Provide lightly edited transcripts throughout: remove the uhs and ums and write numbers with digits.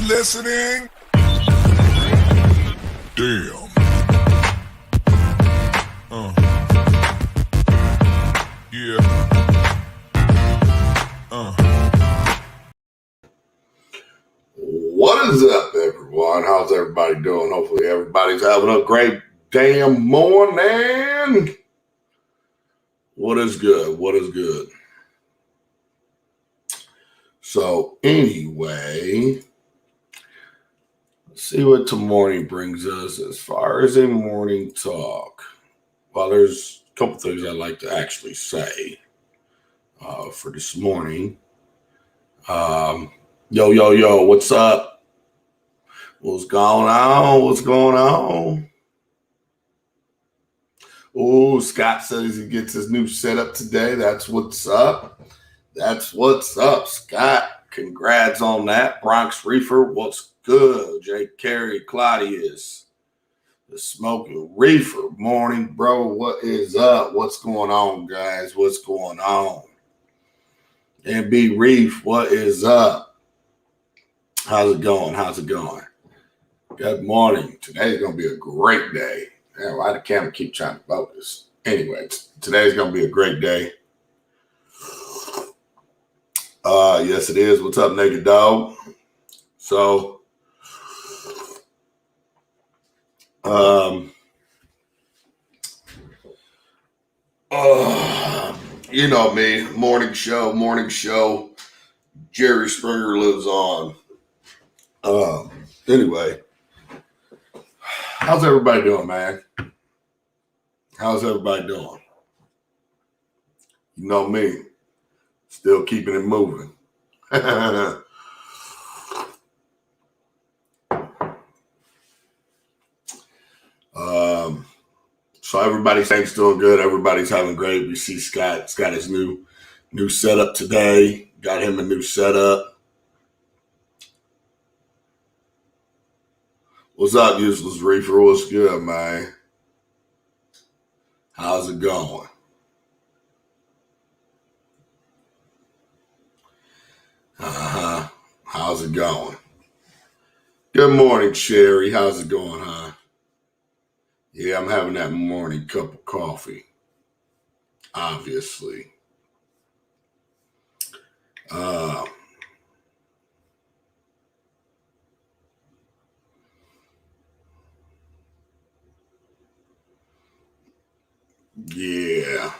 listening? Damn. Yeah. What is up, everyone? How's everybody doing? Hopefully everybody's having a great damn morning. What is good? What is good? So anyway, let's see what tomorrow brings us as far as a morning talk. Well, there's a couple things I'd like to actually say for this morning. Yo, what's up? What's going on? What's going on? Oh, Scott says he gets his new setup today. That's what's up. That's what's up, Scott. Congrats on that. Bronx Reefer, what's good? Jake Carey, Claudius, the Smoking Reefer. Morning, bro. What is up? What's going on, guys? What's going on? MB Reef, what is up? How's it going? How's it going? Good morning. Today's going to be a great day. Man, why the camera keep trying to focus? Anyway, today's going to be a great day. Yes, it is. What's up, Naked Dog? So, you know me, morning show. Jerry Springer lives on. Anyway, how's everybody doing, man? How's everybody doing? You know me, still keeping it moving. So everybody's doing good. Everybody's having great. We see Scott's got his new setup today. Got him a new setup. What's up, Useless Reefer? What's good, man? How's it going? How's it going? Good morning, Sherry. How's it going, huh? Yeah, I'm having that morning cup of coffee. Obviously. Yeah.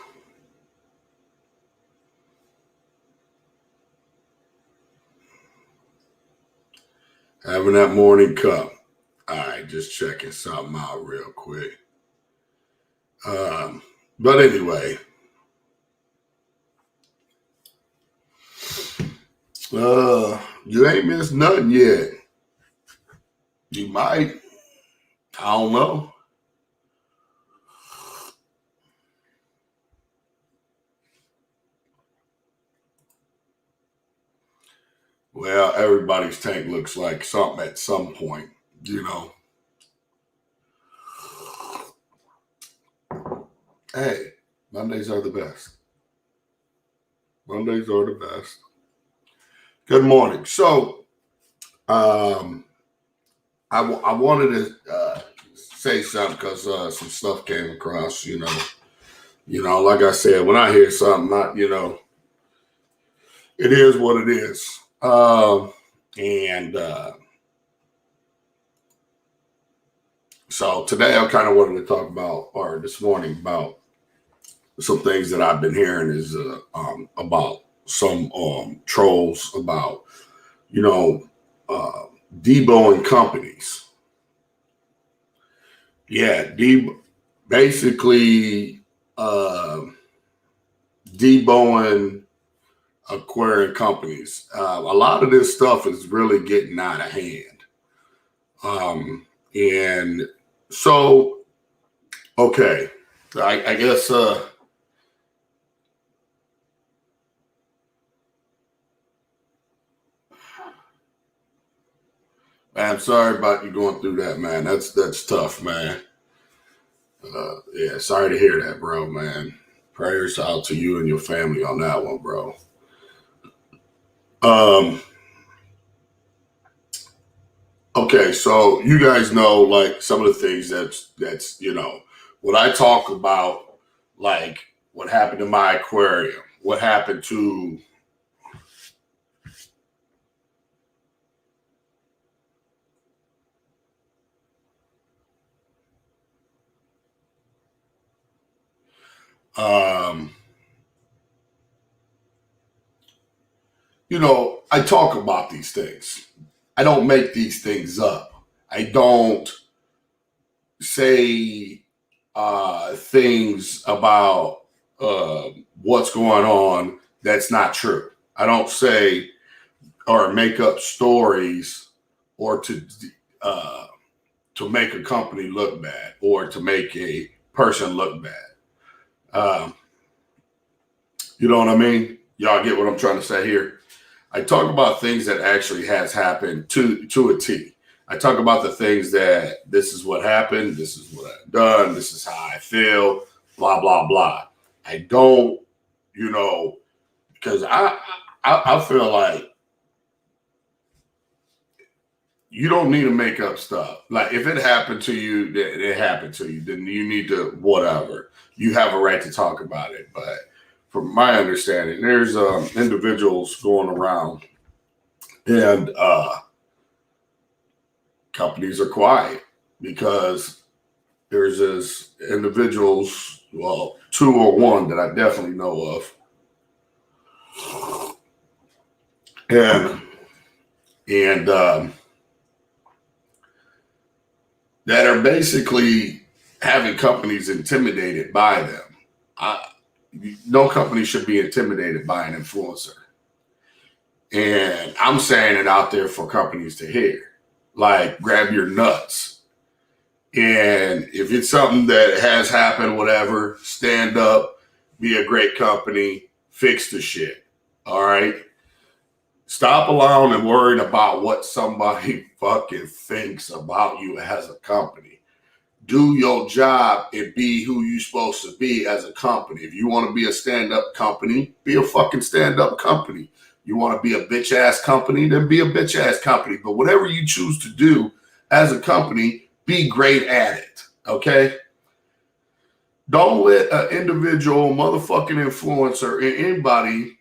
Having that morning cup. All right, just checking something out real quick. But anyway, you ain't missed nothing yet. You might. I don't know. Well, everybody's tank looks like something at some point, you know. Hey, Mondays are the best. Mondays are the best. Good morning. So, I wanted to say something because some stuff came across, you know, like I said, when I hear something, it is what it is. So today I kind of wanted to talk about, or this morning, about some things that I've been hearing is about some trolls about, deboing companies. Yeah, basically deboing aquarium companies. A lot of this stuff is really getting out of hand. And so, okay, I guess I'm sorry about you going through that, man. That's tough, man. Yeah, sorry to hear that, bro, man. Prayers out to you and your family on that one, bro. Okay, so you guys know like some of the things that's when I talk about like what happened to my aquarium, what happened to um I talk about these things. I don't make these things up. I don't say things about what's going on that's not true. I don't say or make up stories or uh, to make a company look bad or to make a person look bad. Um, you know what I mean? Y'all get what I'm trying to say here? I talk about things that actually has happened to a T. I talk about the things that this is what happened, this is what I've done, this is how I feel, blah blah blah. I don't, you know, because I feel like you don't need to make up stuff. Like if it happened to you, it happened to you. Then you need to whatever. You have a right to talk about it. But from my understanding, there's individuals going around and companies are quiet because there's this individuals, well, two or one that I definitely know of, and that are basically having companies intimidated by them. I, no company should be intimidated by an influencer. And I'm saying it out there for companies to hear. Like, grab your nuts. And if it's something that has happened, whatever, stand up, be a great company, fix the shit. All right. Stop allowing and worrying about what somebody fucking thinks about you as a company. Do your job and be who you're supposed to be as a company. If you want to be a stand-up company, be a fucking stand-up company. You want to be a bitch-ass company, then be a bitch-ass company. But whatever you choose to do as a company, be great at it, okay? Don't let an individual motherfucking influencer or anybody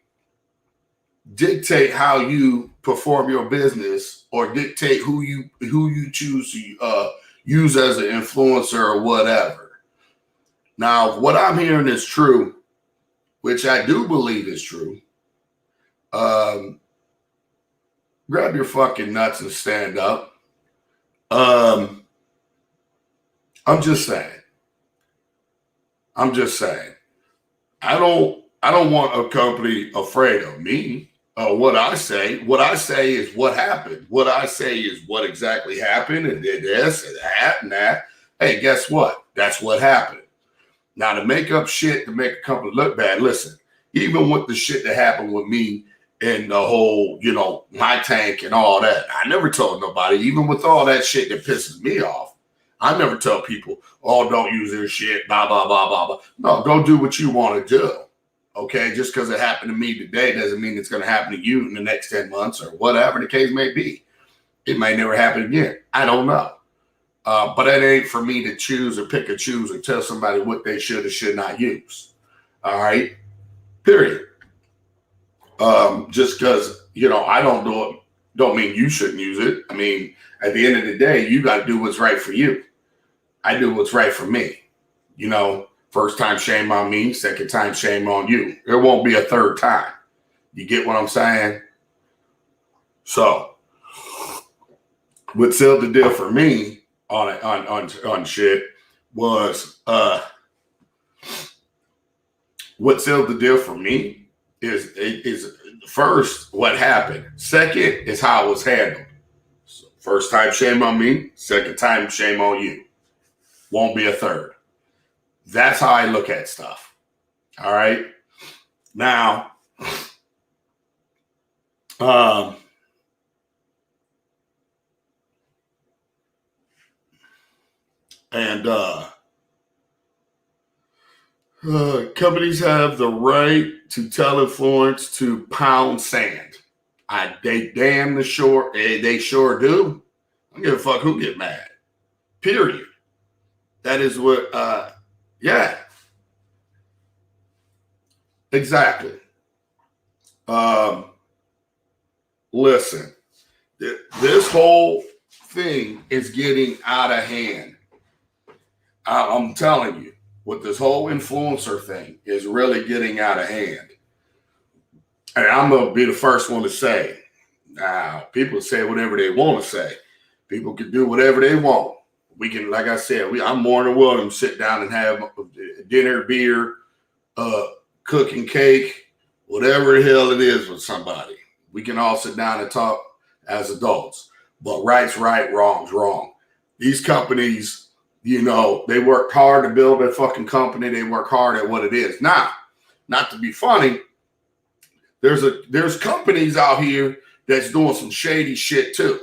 dictate how you perform your business or dictate who you choose to use as an influencer or whatever. Now, if what I'm hearing is true, which I do believe is true, um, grab your fucking nuts and stand up. Um, I'm just saying. I'm just saying. I don't want a company afraid of me. What I say. What I say is what happened. What I say is what exactly happened and did this and that and that. Hey, guess what? That's what happened. Now, to make up shit to make a company look bad, listen, even with the shit that happened with me and the whole, my tank and all that, I never told nobody, even with all that shit that pisses me off, I never tell people, oh, don't use their shit, blah, blah, blah, blah, blah. No, go do what you want to do. Okay, just because it happened to me today doesn't mean it's going to happen to you in the next 10 months or whatever the case may be. It may never happen again. I don't know. But it ain't for me to choose or pick or choose or tell somebody what they should or should not use. All right, period. Just because, I don't do it, don't mean you shouldn't use it. I mean, at the end of the day, you got to do what's right for you. I do what's right for me. First time, shame on me. Second time, shame on you. There won't be a third time. You get what I'm saying? So, what sealed the deal for me on shit was what sealed the deal for me is first what happened. Second is how it was handled. So first time, shame on me. Second time, shame on you. Won't be a third. That's how I look at stuff. All right. Now, companies have the right to tell influence to pound sand. They damn the sure they sure do. I don't give a fuck who get mad. Period. That is what, yeah, exactly. Listen, this whole thing is getting out of hand. I'm telling you, with this whole influencer thing is really getting out of hand. And I'm going to be the first one to say, now, people say whatever they want to say. People can do whatever they want. We can, like I said, I'm more than willing to sit down and have dinner, beer, cooking cake, whatever the hell it is with somebody. We can all sit down and talk as adults. But right's right, wrong's wrong. These companies, you know, they worked hard to build their fucking company. They work hard at what it is. Now, not to be funny, there's companies out here that's doing some shady shit too.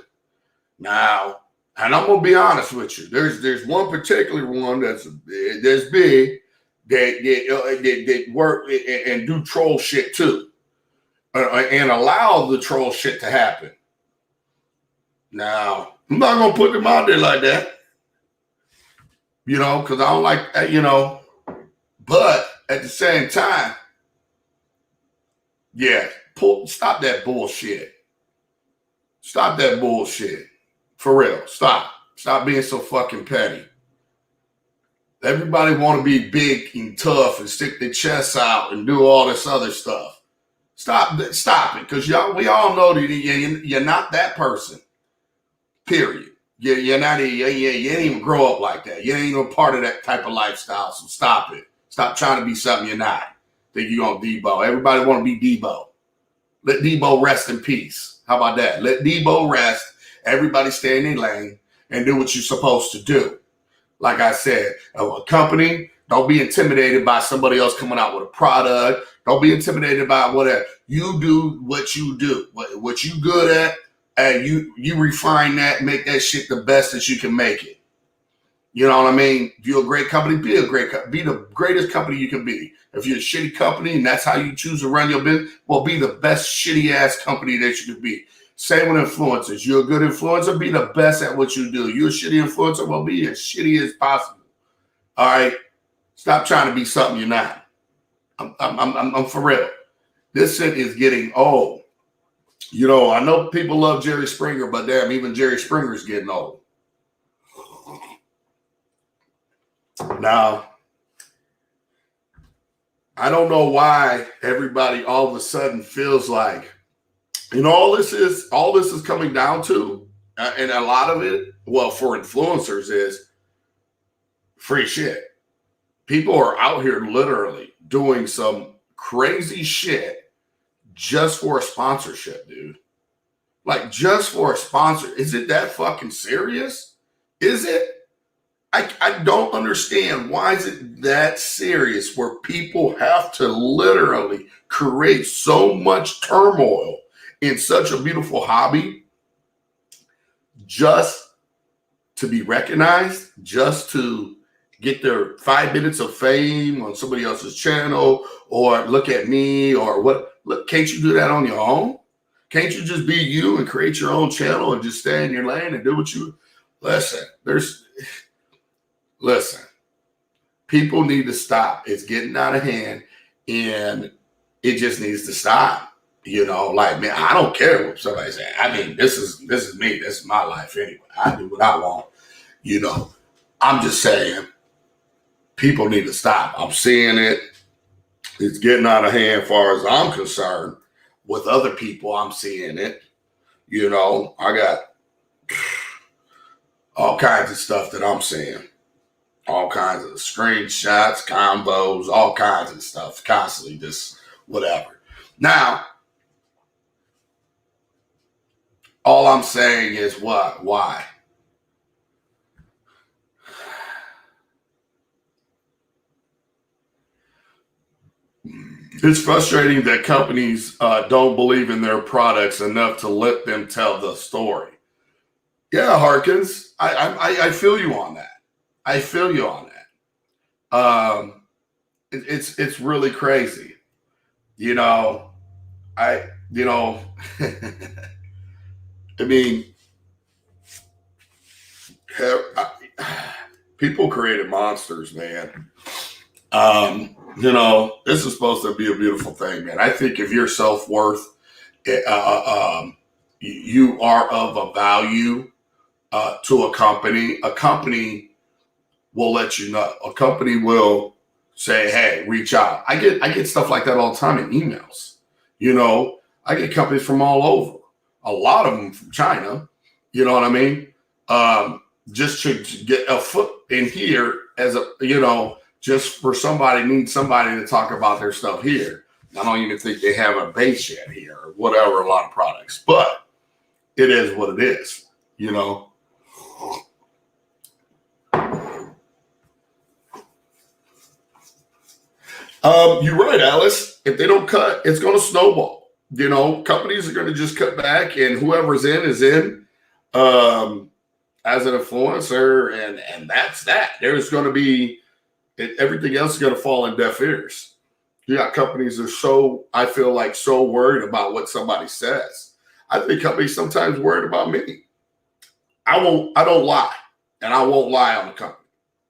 Now, and I'm gonna be honest with you. There's one particular one that's big that work and do troll shit too, and allow the troll shit to happen. Now, I'm not gonna put them out there like that, you know, because I don't like that, you know. But at the same time, yeah, stop that bullshit. Stop that bullshit. For real, stop. Stop being so fucking petty. Everybody want to be big and tough and stick their chests out and do all this other stuff. Stop it, because we all know that you're not that person. Period. You're not. You didn't even grow up like that. You ain't no part of that type of lifestyle. So stop it. Stop trying to be something you're not. Think you're gonna Debo. Everybody want to be Debo. Let Debo rest in peace. How about that? Let Debo rest. Everybody stay in their lane and do what you're supposed to do. Like I said, a company, don't be intimidated by somebody else coming out with a product. Don't be intimidated by whatever. You do what you do, what you good at, and you refine that, make that shit the best that you can make it. You know what I mean? If you're a great company, be the greatest company you can be. If you're a shitty company and that's how you choose to run your business, well, be the best shitty ass company that you can be. Same with influencers. You're a good influencer, be the best at what you do. You're a shitty influencer, well, be as shitty as possible. All right? Stop trying to be something you're not. I'm for real. This shit is getting old. You know, I know people love Jerry Springer, but damn, even Jerry Springer is getting old. Now, I don't know why everybody all of a sudden feels like, you know, all this is coming down to, and a lot of it, well, for influencers is free shit. People are out here literally doing some crazy shit just for a sponsorship, dude. Like, just for a sponsor. Is it that fucking serious? Is it? I don't understand. Why is it that serious where people have to literally create so much turmoil in such a beautiful hobby just to be recognized, just to get their 5 minutes of fame on somebody else's channel, or look at me, or what? Look, can't you do that on your own? Can't you just be you and create your own channel and just stay in your lane and do what you... Listen, people need to stop. It's getting out of hand, and it just needs to stop. You know, like, man, I don't care what somebody's saying. I mean, this is me. This is my life anyway. I do what I want. You know, I'm just saying, people need to stop. I'm seeing it. It's getting out of hand as far as I'm concerned. With other people, I'm seeing it. You know, I got all kinds of stuff that I'm seeing. All kinds of screenshots, combos, all kinds of stuff, constantly just whatever. Now, all I'm saying is what? Why? It's frustrating that companies don't believe in their products enough to let them tell the story. Yeah, Harkins, I feel you on that. I feel you on that. It's really crazy. You know, I mean, People created monsters, man. This is supposed to be a beautiful thing, man. I think if your self-worth, you are of a value to a company will let you know. A company will say, hey, reach out. I get stuff like that all the time in emails. I get companies from all over. A lot of them from China. You know what I mean? Just to get a foot in here as just for need somebody to talk about their stuff here. I don't even think they have a base yet here or whatever, a lot of products, but it is what it is, You're right, Alice. If they don't cut, it's going to snowball. Companies are going to just cut back, and whoever's in is in as an influencer, and that's that. There's going to be everything else is going to fall in deaf ears. You got companies that I feel like so worried about what somebody says. I think companies sometimes worried about me. I don't lie, and I won't lie on the company.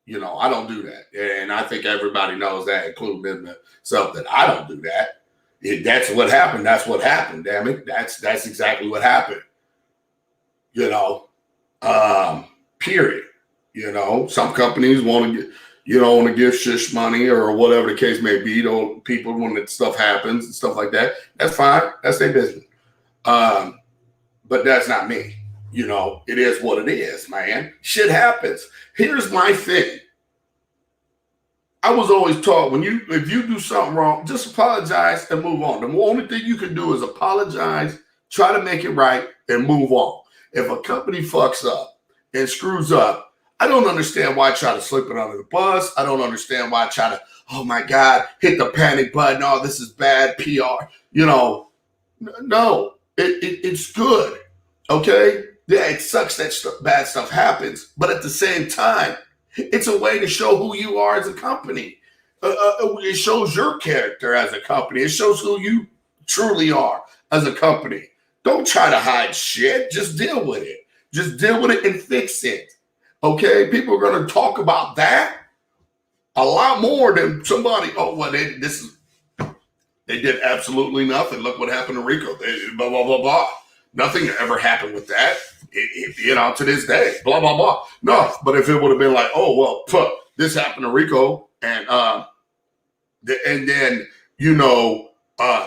I don't do that. And I think everybody knows that, including myself, that I don't do that. If that's what happened, that's what happened, damn it. That's exactly what happened. Period. Some companies want to give shish money or whatever the case may be to people when that stuff happens and stuff like that. That's fine. That's their business. But that's not me. It is what it is, man. Shit happens. Here's my thing. I was always taught if you do something wrong, just apologize and move on. The only thing you can do is apologize, try to make it right, and move on. If a company fucks up and screws up, I don't understand why I try to slip it under the bus. I don't understand why I try to, oh my God, hit the panic button. Oh, this is bad PR. No, it's good. Okay? Yeah, it sucks that bad stuff happens. But at the same time, it's a way to show who you are as a company. It shows your character as a company. It shows who you truly are as a company. Don't try to hide shit. Just deal with it. Just deal with it and fix it. Okay? People are going to talk about that a lot more than somebody, they did absolutely nothing. Look what happened to Rico. They blah, blah, blah, blah. Nothing ever happened with that. To this day, blah, blah, blah. No, but if it would have been like, this happened to Rico, and then,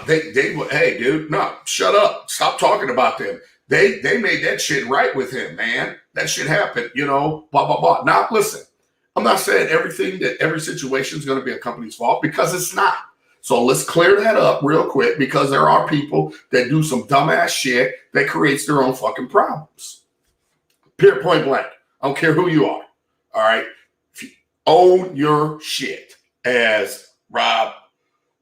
they would, hey, dude, no, shut up. Stop talking about them. They made that shit right with him, man. That shit happened, blah, blah, blah. Now, listen, I'm not saying every situation is going to be a company's fault, because it's not. So let's clear that up real quick, because there are people that do some dumbass shit that creates their own fucking problems. Period, point blank. I don't care who you are. All right. If you own your shit, as Rob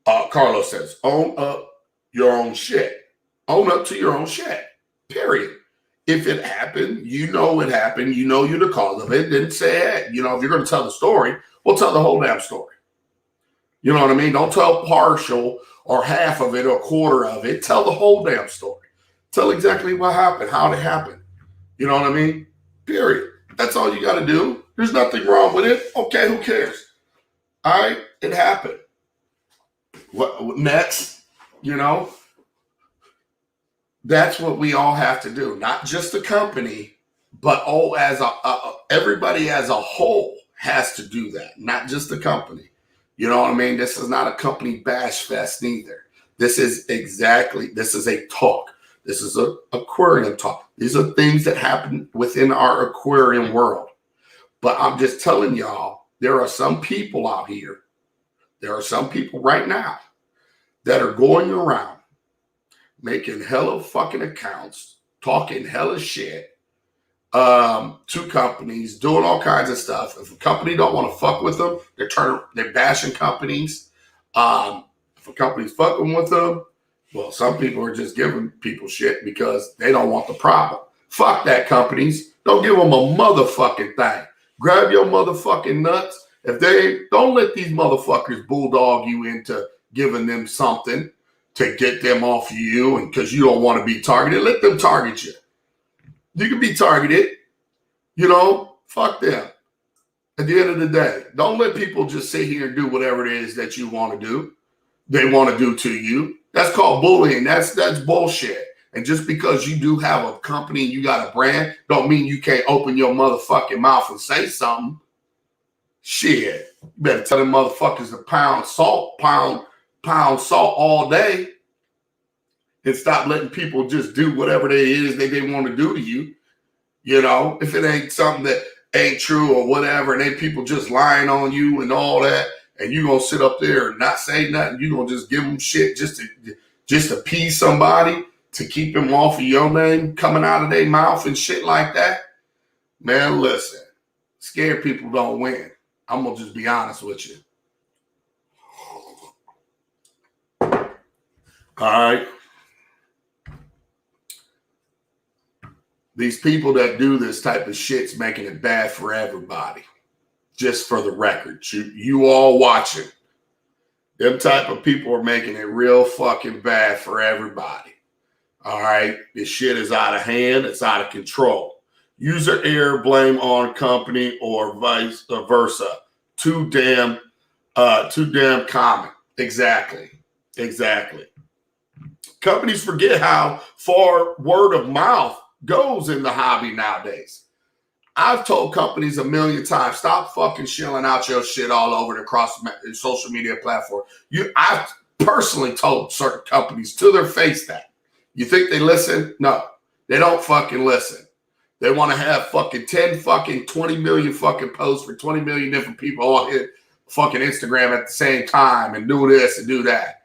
Carlos says, own up your own shit. Own up to your own shit. Period. If it happened, it happened. You're the cause of it. Then say it. If you're going to tell the story, we'll tell the whole damn story. You know what I mean? Don't tell partial or half of it or a quarter of it. Tell the whole damn story. Tell exactly what happened, how it happened. You know what I mean? Period. That's all you got to do. There's nothing wrong with it. Okay, who cares? All right, it happened. What next? That's what we all have to do. Not just the company, but everybody as a whole has to do that. Not just the company. You know what I mean? This is not a company bash fest neither. This is a talk. This is an aquarium talk. These are things that happen within our aquarium world. But I'm just telling y'all, there are some people out here, there are some people right now that are going around making hella fucking accounts, talking hella shit to companies, doing all kinds of stuff. If a company don't want to fuck with them, they're bashing companies. If a company's fucking with them, well, some people are just giving people shit because they don't want the problem. Fuck that, companies. Don't give them a motherfucking thing. Grab your motherfucking nuts. Don't let these motherfuckers bulldog you into giving them something to get them off of you, and because you don't want to be targeted, let them target you. You can be targeted, Fuck them. At the end of the day, don't let people just sit here and do whatever it is that you want to do. They want to do to you. That's called bullying. That's bullshit. And just because you do have a company and you got a brand, don't mean you can't open your motherfucking mouth and say something. Shit. You better tell them motherfuckers to pound salt all day and stop letting people just do whatever it is they want to do to you. You know, if it ain't something that ain't true or whatever, and then people just lying on you and all that, and you gonna sit up there and not say nothing, you gonna just give them shit just to appease somebody, to keep them off of your name coming out of their mouth and shit like that. Man, listen, scared people don't win. I'm gonna just be honest with you. All right. These people that do this type of shit's making it bad for everybody. Just for the record, you all watching. Them type of people are making it real fucking bad for everybody. All right? This shit is out of hand. It's out of control. User error, blame on company or vice versa. Too damn common. Exactly. Companies forget how far word of mouth goes in the hobby nowadays. I've told companies a million times, stop fucking shilling out your shit all over the social media platform. I've personally told certain companies to their face that. You think they listen? No, they don't fucking listen. They want to have fucking 20 million fucking posts for 20 million different people all hit fucking Instagram at the same time and do this and do that.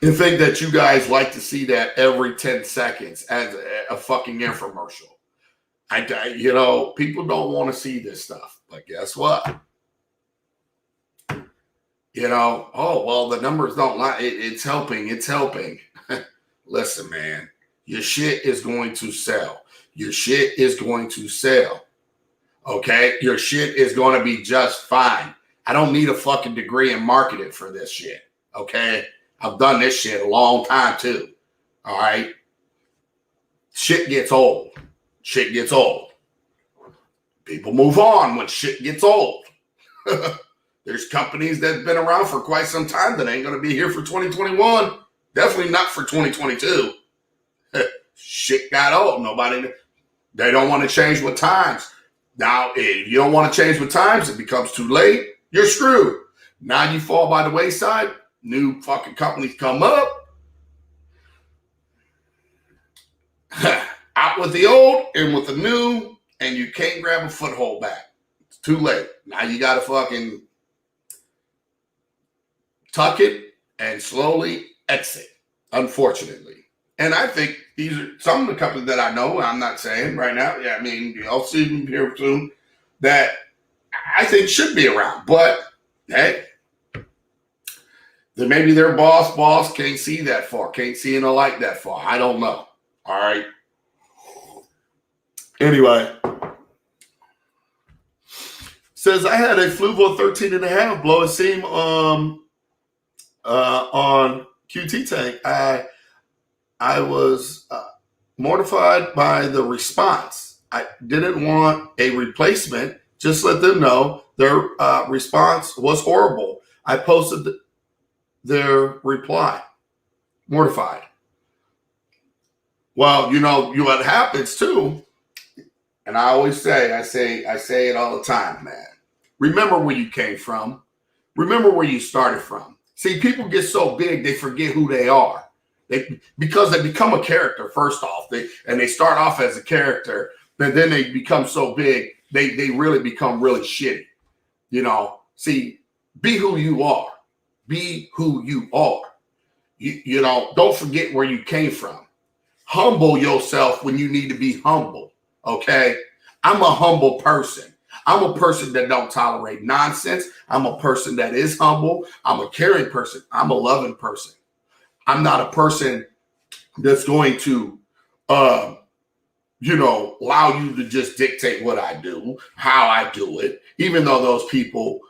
And think that you guys like to see that every 10 seconds as a fucking infomercial. People don't want to see this stuff. But guess what? The numbers don't lie. It's helping. Listen, man, your shit is going to sell. Your shit is going to sell. Okay? Your shit is going to be just fine. I don't need a fucking degree in marketing for this shit. Okay? I've done this shit a long time too. All right. Shit gets old. People move on when shit gets old. There's companies that have been around for quite some time that ain't going to be here for 2021. Definitely not for 2022. Shit got old. They don't want to change with times. Now, if you don't want to change with times, it becomes too late. You're screwed. Now you fall by the wayside. New fucking companies come up. Out with the old and with the new, and you can't grab a foothold back. It's too late. Now you got to fucking tuck it and slowly exit, unfortunately. And I think these are some of the companies that I know, I'm not saying right now, I'll see them here soon, that I think should be around. But, hey, then maybe their boss can't see that far, can't see in the light that far. I don't know. All right. Anyway. Says, I had a Fluval 13.5 blow a seam on QT tank. I was mortified by the response. I didn't want a replacement. Just let them know their response was horrible. I posted their reply. Mortified. Well, what happens too, and I always say it all the time, man. Remember where you came from. Remember where you started from. See, people get so big they forget who they are. Because they become a character first off. They start off as a character, but then they become so big they really become really shitty. See, be who you are. Be who you are. Don't forget where you came from. Humble yourself when you need to be humble. Okay? I'm a humble person. I'm a person that don't tolerate nonsense. I'm a person that is humble. I'm a caring person. I'm a loving person. I'm not a person that's going to, allow you to just dictate what I do, how I do it, even though those people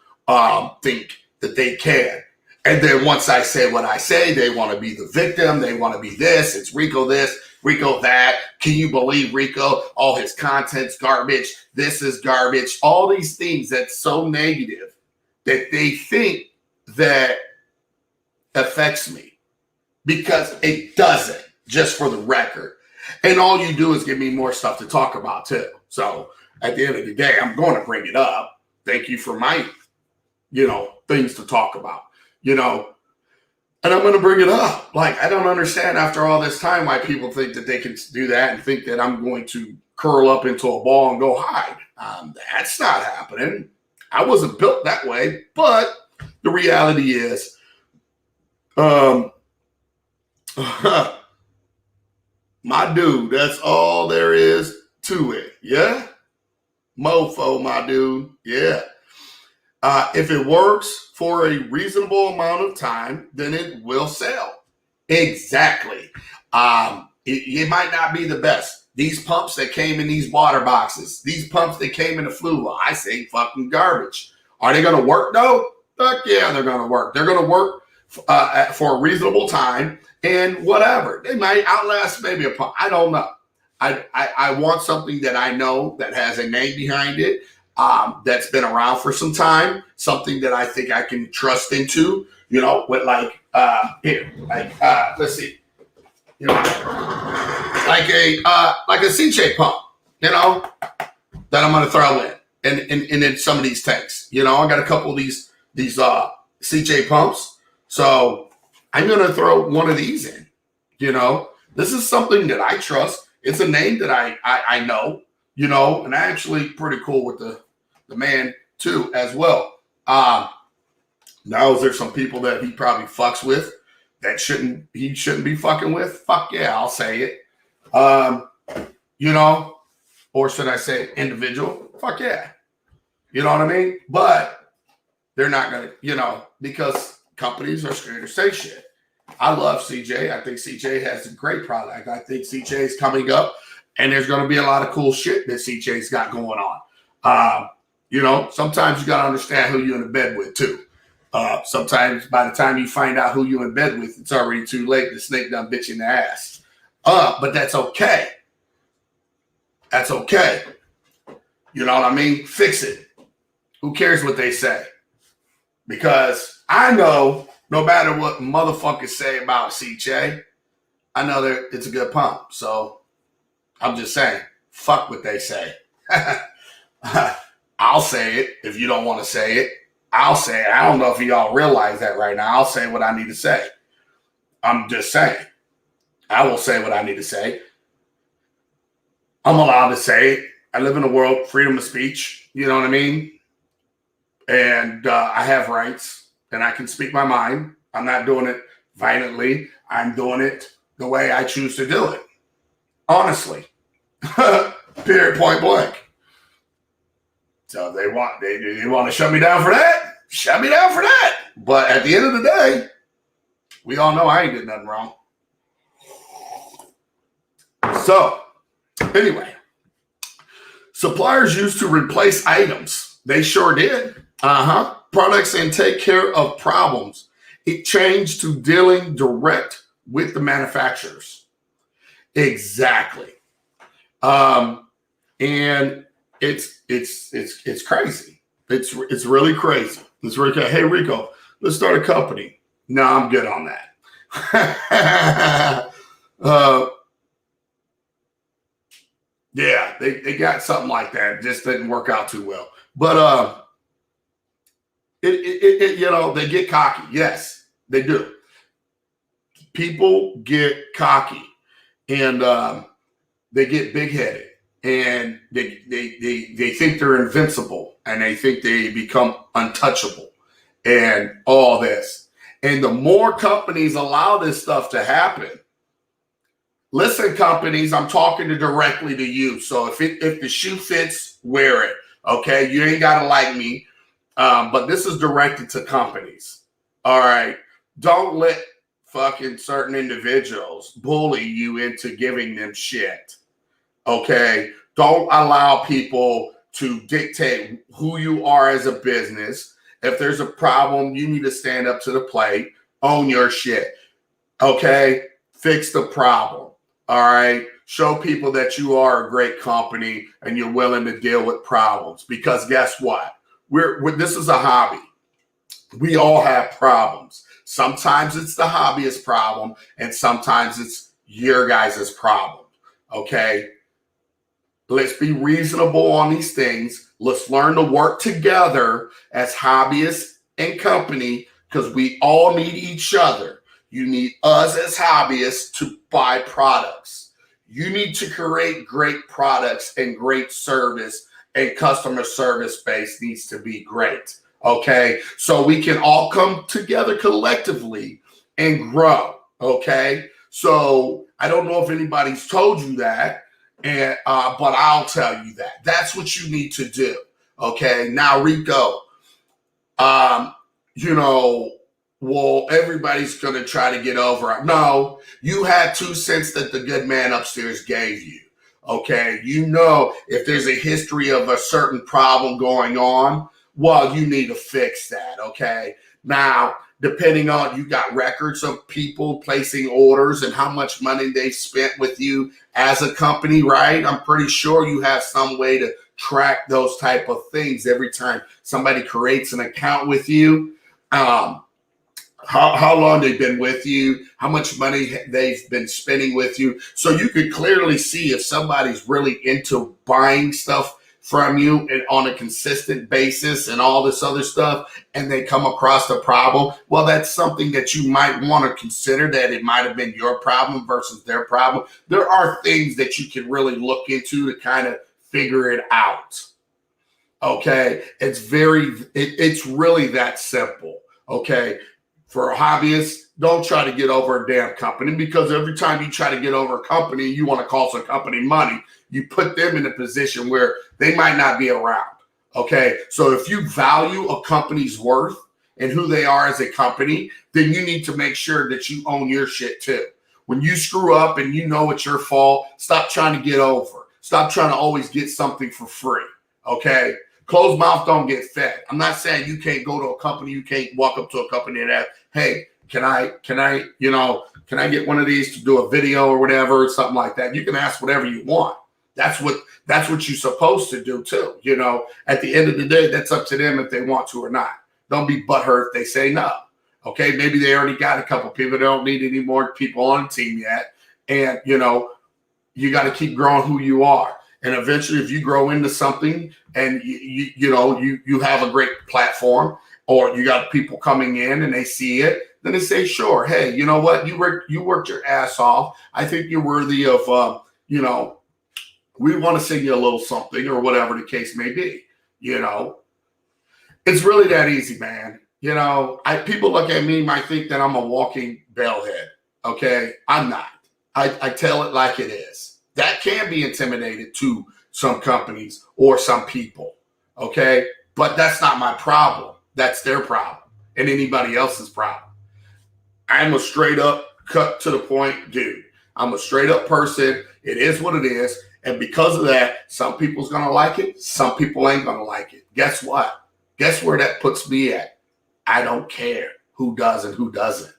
think that they can. And then once I say what I say, they want to be the victim. They want to be this. It's Rico this. Rico that. Can you believe Rico? All his content's garbage. This is garbage. All these things that's so negative that they think that affects me, because it doesn't, just for the record. And all you do is give me more stuff to talk about too. So at the end of the day, I'm going to bring it up. Thank you for my, things to talk about, and I'm going to bring it up. Like, I don't understand after all this time why people think that they can do that and think that I'm going to curl up into a ball and go hide. That's not happening. I wasn't built that way, but the reality is, my dude, that's all there is to it. Yeah. Mofo, my dude. Yeah. If it works for a reasonable amount of time, then it will sell. Exactly. It might not be the best. These pumps that came in these water boxes, these pumps that came in the Flula, I say fucking garbage. Are they going to work though? Fuck yeah, they're going to work. They're going to work for a reasonable time and whatever. They might outlast maybe a pump. I don't know. I want something that I know that has a name behind it, that's been around for some time, something that I think I can trust into, with let's see, like a C-shape pump, that I'm going to throw in in some of these tanks. I got a couple of these C-shape pumps, so I'm going to throw one of these in. This is something that I trust. It's a name that I know, and I actually pretty cool with the man too as well. Now, is there some people that he probably fucks with that he shouldn't be fucking with? Fuck yeah, I'll say it. Or should I say individual? Fuck yeah. You know what I mean? But they're not going to, because companies are scared to say shit. I love CJ. I think CJ has a great product. I think CJ is coming up, and there's going to be a lot of cool shit that CJ's got going on. Sometimes you got to understand who you're in bed with too. Sometimes by the time you find out who you're in bed with, it's already too late. The snake done bit you in the ass. But that's okay. That's okay. You know what I mean? Fix it. Who cares what they say? Because I know no matter what motherfuckers say about CJ, I know that it's a good pump. So I'm just saying, fuck what they say. I'll say it. If you don't want to say it, I'll say it. I don't know if y'all realize that right now. I'll say what I need to say. I'm just saying. I will say what I need to say. I'm allowed to say it. I live in a world, freedom of speech. You know what I mean? And I have rights, and I can speak my mind. I'm not doing it violently. I'm doing it the way I choose to do it. Honestly. Period, point blank. So they want to shut me down for that? Shut me down for that. But at the end of the day, we all know I ain't did nothing wrong. So, anyway, suppliers used to replace items. They sure did. Products and take care of problems. It changed to dealing direct with the manufacturers. Exactly. And it's crazy. It's really crazy. It's really crazy. Hey Rico, let's start a company. No, I'm good on that. Yeah, they got something like that. It just didn't work out too well. But they get cocky. Yes, they do. People get cocky, and they get big-headed, and they think they're invincible, and they think they become untouchable, and all this. And the more companies allow this stuff to happen, listen, companies, I'm talking directly to you. So if the shoe fits, wear it. Okay, you ain't gotta like me, but this is directed to companies. All right, don't let fucking certain individuals bully you into giving them shit. Okay, don't allow people to dictate who you are as a business. If there's a problem, you need to stand up to the plate, own your shit. Okay, fix the problem. All right. Show people that you are a great company and you're willing to deal with problems. Because guess what? This is a hobby. We all have problems. Sometimes it's the hobbyist problem, and sometimes it's your guys' problem. Okay. Let's be reasonable on these things. Let's learn to work together as hobbyists and company because we all need each other. You need us as hobbyists to buy products. You need to create great products and great service, and customer service base needs to be great. Okay, so we can all come together collectively and grow. Okay, so I don't know if anybody's told you that, and but I'll tell you that that's what you need to do. Okay, now Rico, you know, well, everybody's going to try to get over it. No, you had 2 cents that the good man upstairs gave you. Okay, you know, if there's a history of a certain problem going on, well, you need to fix that. Okay, now, depending on, you got records of people placing orders and how much money they spent with you as a company, right? I'm pretty sure you have some way to track those type of things every time somebody creates an account with you. How long they've been with you, how much money they've been spending with you. So you could clearly see if somebody's really into buying stuff from you and on a consistent basis and all this other stuff, and they come across a problem. Well, that's something that you might want to consider, that it might have been your problem versus their problem. There are things that you can really look into to kind of figure it out. Okay, it's really that simple. Okay. For hobbyists, don't try to get over a damn company, because every time you try to get over a company, you want to cost a company money. You put them in a position where they might not be around. Okay. So if you value a company's worth and who they are as a company, then you need to make sure that you own your shit too. When you screw up and you know it's your fault, stop trying to get over. Stop trying to always get something for free. Okay. Closed mouth don't get fed. I'm not saying you can't go to a company, you can't walk up to a company and ask, hey, can I get one of these to do a video or whatever, or something like that. You can ask whatever you want. That's what you're supposed to do too. You know, at the end of the day, that's up to them if they want to or not. Don't be butthurt if they say no. Okay, maybe they already got a couple people. They don't need any more people on the team yet. And, you know, you got to keep growing who you are. And eventually, if you grow into something and you have a great platform, or you got people coming in and they see it, then they say, sure, hey, you know what? You worked your ass off. I think you're worthy of, we want to send you a little something, or whatever the case may be. You know, it's really that easy, man. You know, people look at me, might think that I'm a walking bellhead. Okay, I'm not. I tell it like it is. That can be intimidated to some companies or some people, okay? But that's not my problem. That's their problem and anybody else's problem. I'm a straight up, cut to the point dude. I'm a straight up person. It is what it is. And because of that, some people's going to like it. Some people ain't going to like it. Guess what? Guess where that puts me at? I don't care who does and who doesn't.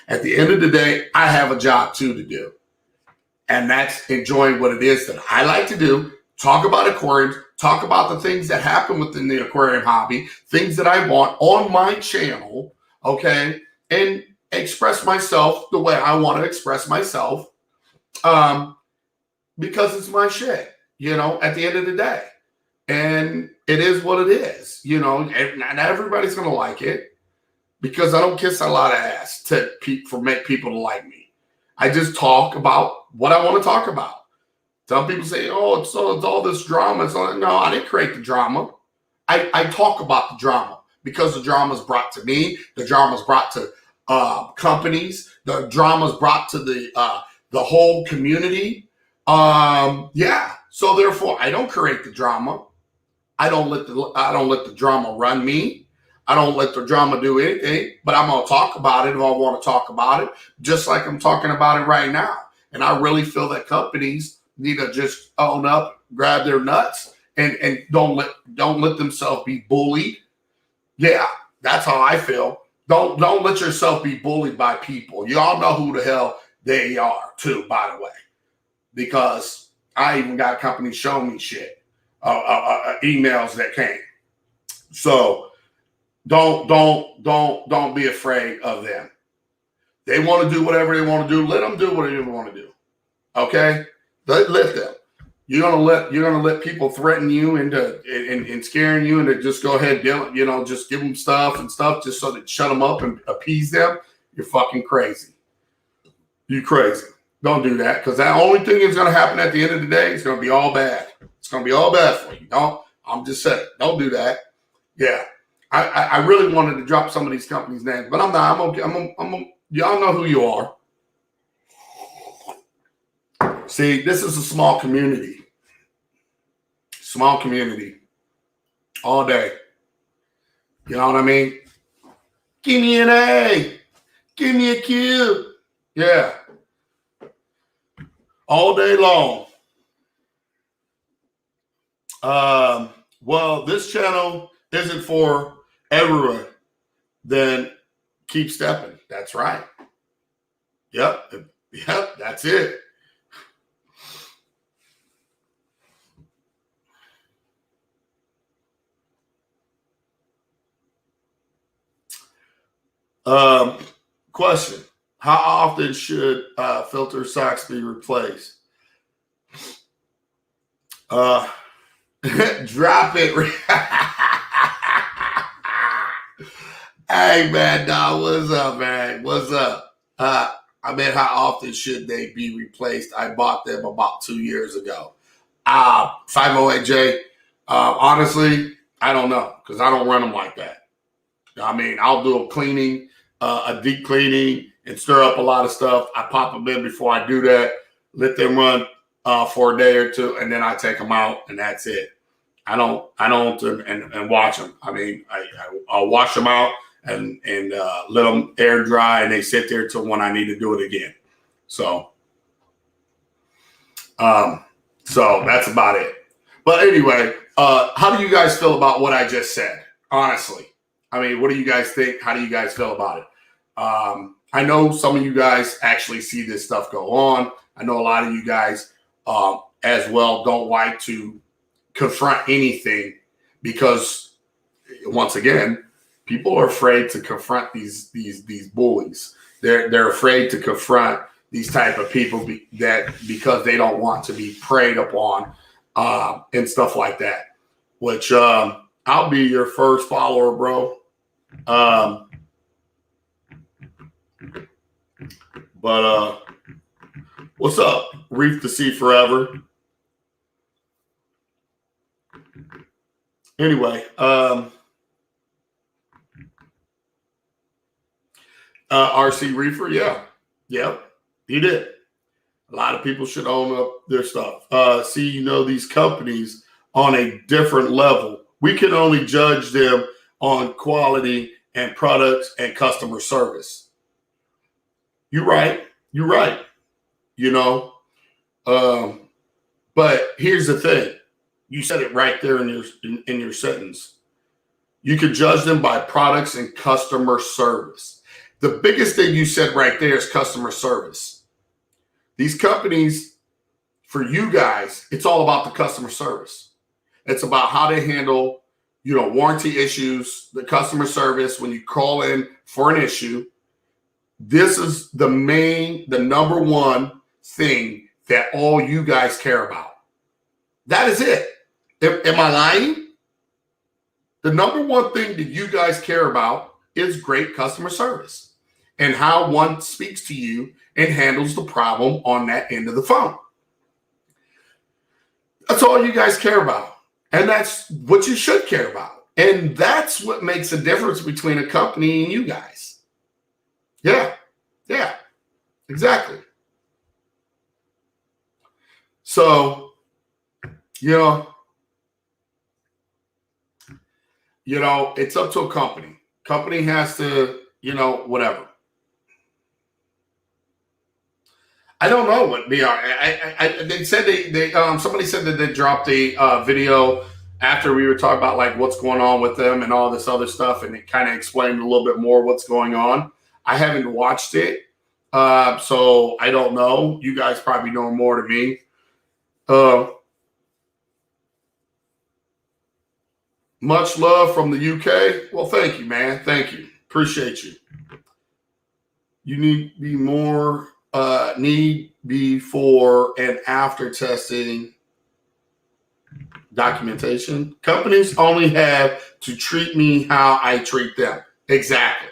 At the end of the day, I have a job too to do. And that's enjoying what it is that I like to do. Talk about aquariums, talk about the things that happen within the aquarium hobby, things that I want on my channel, okay? And express myself the way I want to express myself, because it's my shit, you know, at the end of the day. And it is what it is, you know, and not everybody's going to like it, because I don't kiss a lot of ass to make people to like me. I just talk about what I want to talk about. Some people say, oh, it's all this drama. No, I didn't create the drama. I talk about the drama because the drama is brought to me. The drama is brought to companies. The drama is brought to the whole community. Yeah. So therefore, I don't create the drama. I don't let the drama run me. I don't let the drama do anything, but I'm going to talk about it if I want to talk about it, just like I'm talking about it right now. And I really feel that companies need to just own up, grab their nuts, and don't let themselves be bullied. Yeah, that's how I feel. Don't let yourself be bullied by people. Y'all know who the hell they are too, by the way. because I even got companies showing me shit, emails that came. So don't be afraid of them. They want to do whatever they want to do. Let them do whatever they want to do. Okay, let them. You're gonna let people threaten you into and scaring you into just go ahead, just give them stuff just so that shut them up and appease them. You're fucking crazy. You crazy. Don't do that, because that only thing that's gonna happen at the end of the day is gonna be all bad. It's gonna be all bad for you. I'm just saying, don't do that. Yeah, I really wanted to drop some of these companies' names, but I'm not. I'm okay. Y'all know who you are. See, this is a small community. Small community. All day. You know what I mean? Give me an A. Give me a Q. Yeah. All day long. Well, this channel isn't for everyone. Then keep stepping. That's right. Yep, that's it. Question. How often should filter socks be replaced? Drop it. Hey, man, dog, what's up, man? What's up? How often should they be replaced? I bought them about 2 years ago. 508J, honestly, I don't know, because I don't run them like that. I mean, I'll do a cleaning, a deep cleaning, and stir up a lot of stuff. I pop them in before I do that, let them run for a day or two, and then I take them out, and that's it. I don't and watch them. I mean, I'll wash them out and let them air dry, and they sit there till when I need to do it again. So that's about it. But anyway, how do you guys feel about what I just said? Honestly, I mean, what do you guys think? How do you guys feel about it? I know some of you guys actually see this stuff go on. I know a lot of you guys as well don't like to confront anything because, once again, people are afraid to confront these bullies. They're afraid to confront these type of people because they don't want to be preyed upon and stuff like that. Which I'll be your first follower, bro. But what's up, Reef to Sea Forever? Anyway, RC Reefer, yeah, he did. A lot of people should own up their stuff. These companies on a different level. We can only judge them on quality and products and customer service. You're right. But here's the thing. You said it right there in your sentence. You can judge them by products and customer service. The biggest thing you said right there is customer service. These companies, for you guys, it's all about the customer service. It's about how they handle, warranty issues, the customer service when you call in for an issue. This is the number one thing that all you guys care about. That is it. Am I lying? The number one thing that you guys care about is great customer service and how one speaks to you and handles the problem on that end of the phone. That's all you guys care about. And that's what you should care about. And that's what makes a difference between a company and you guys. Yeah, exactly. So, it's up to a company. Company has to, whatever. I don't know what they are. They said somebody said that they dropped a video after we were talking about like what's going on with them and all this other stuff, and it kind of explained a little bit more what's going on. I haven't watched it, so I don't know. You guys probably know more than me. Much love from the UK. Well, thank you, man. Thank you. Appreciate you. You need be more need before and after testing documentation. Companies only have to treat me how I treat them. Exactly.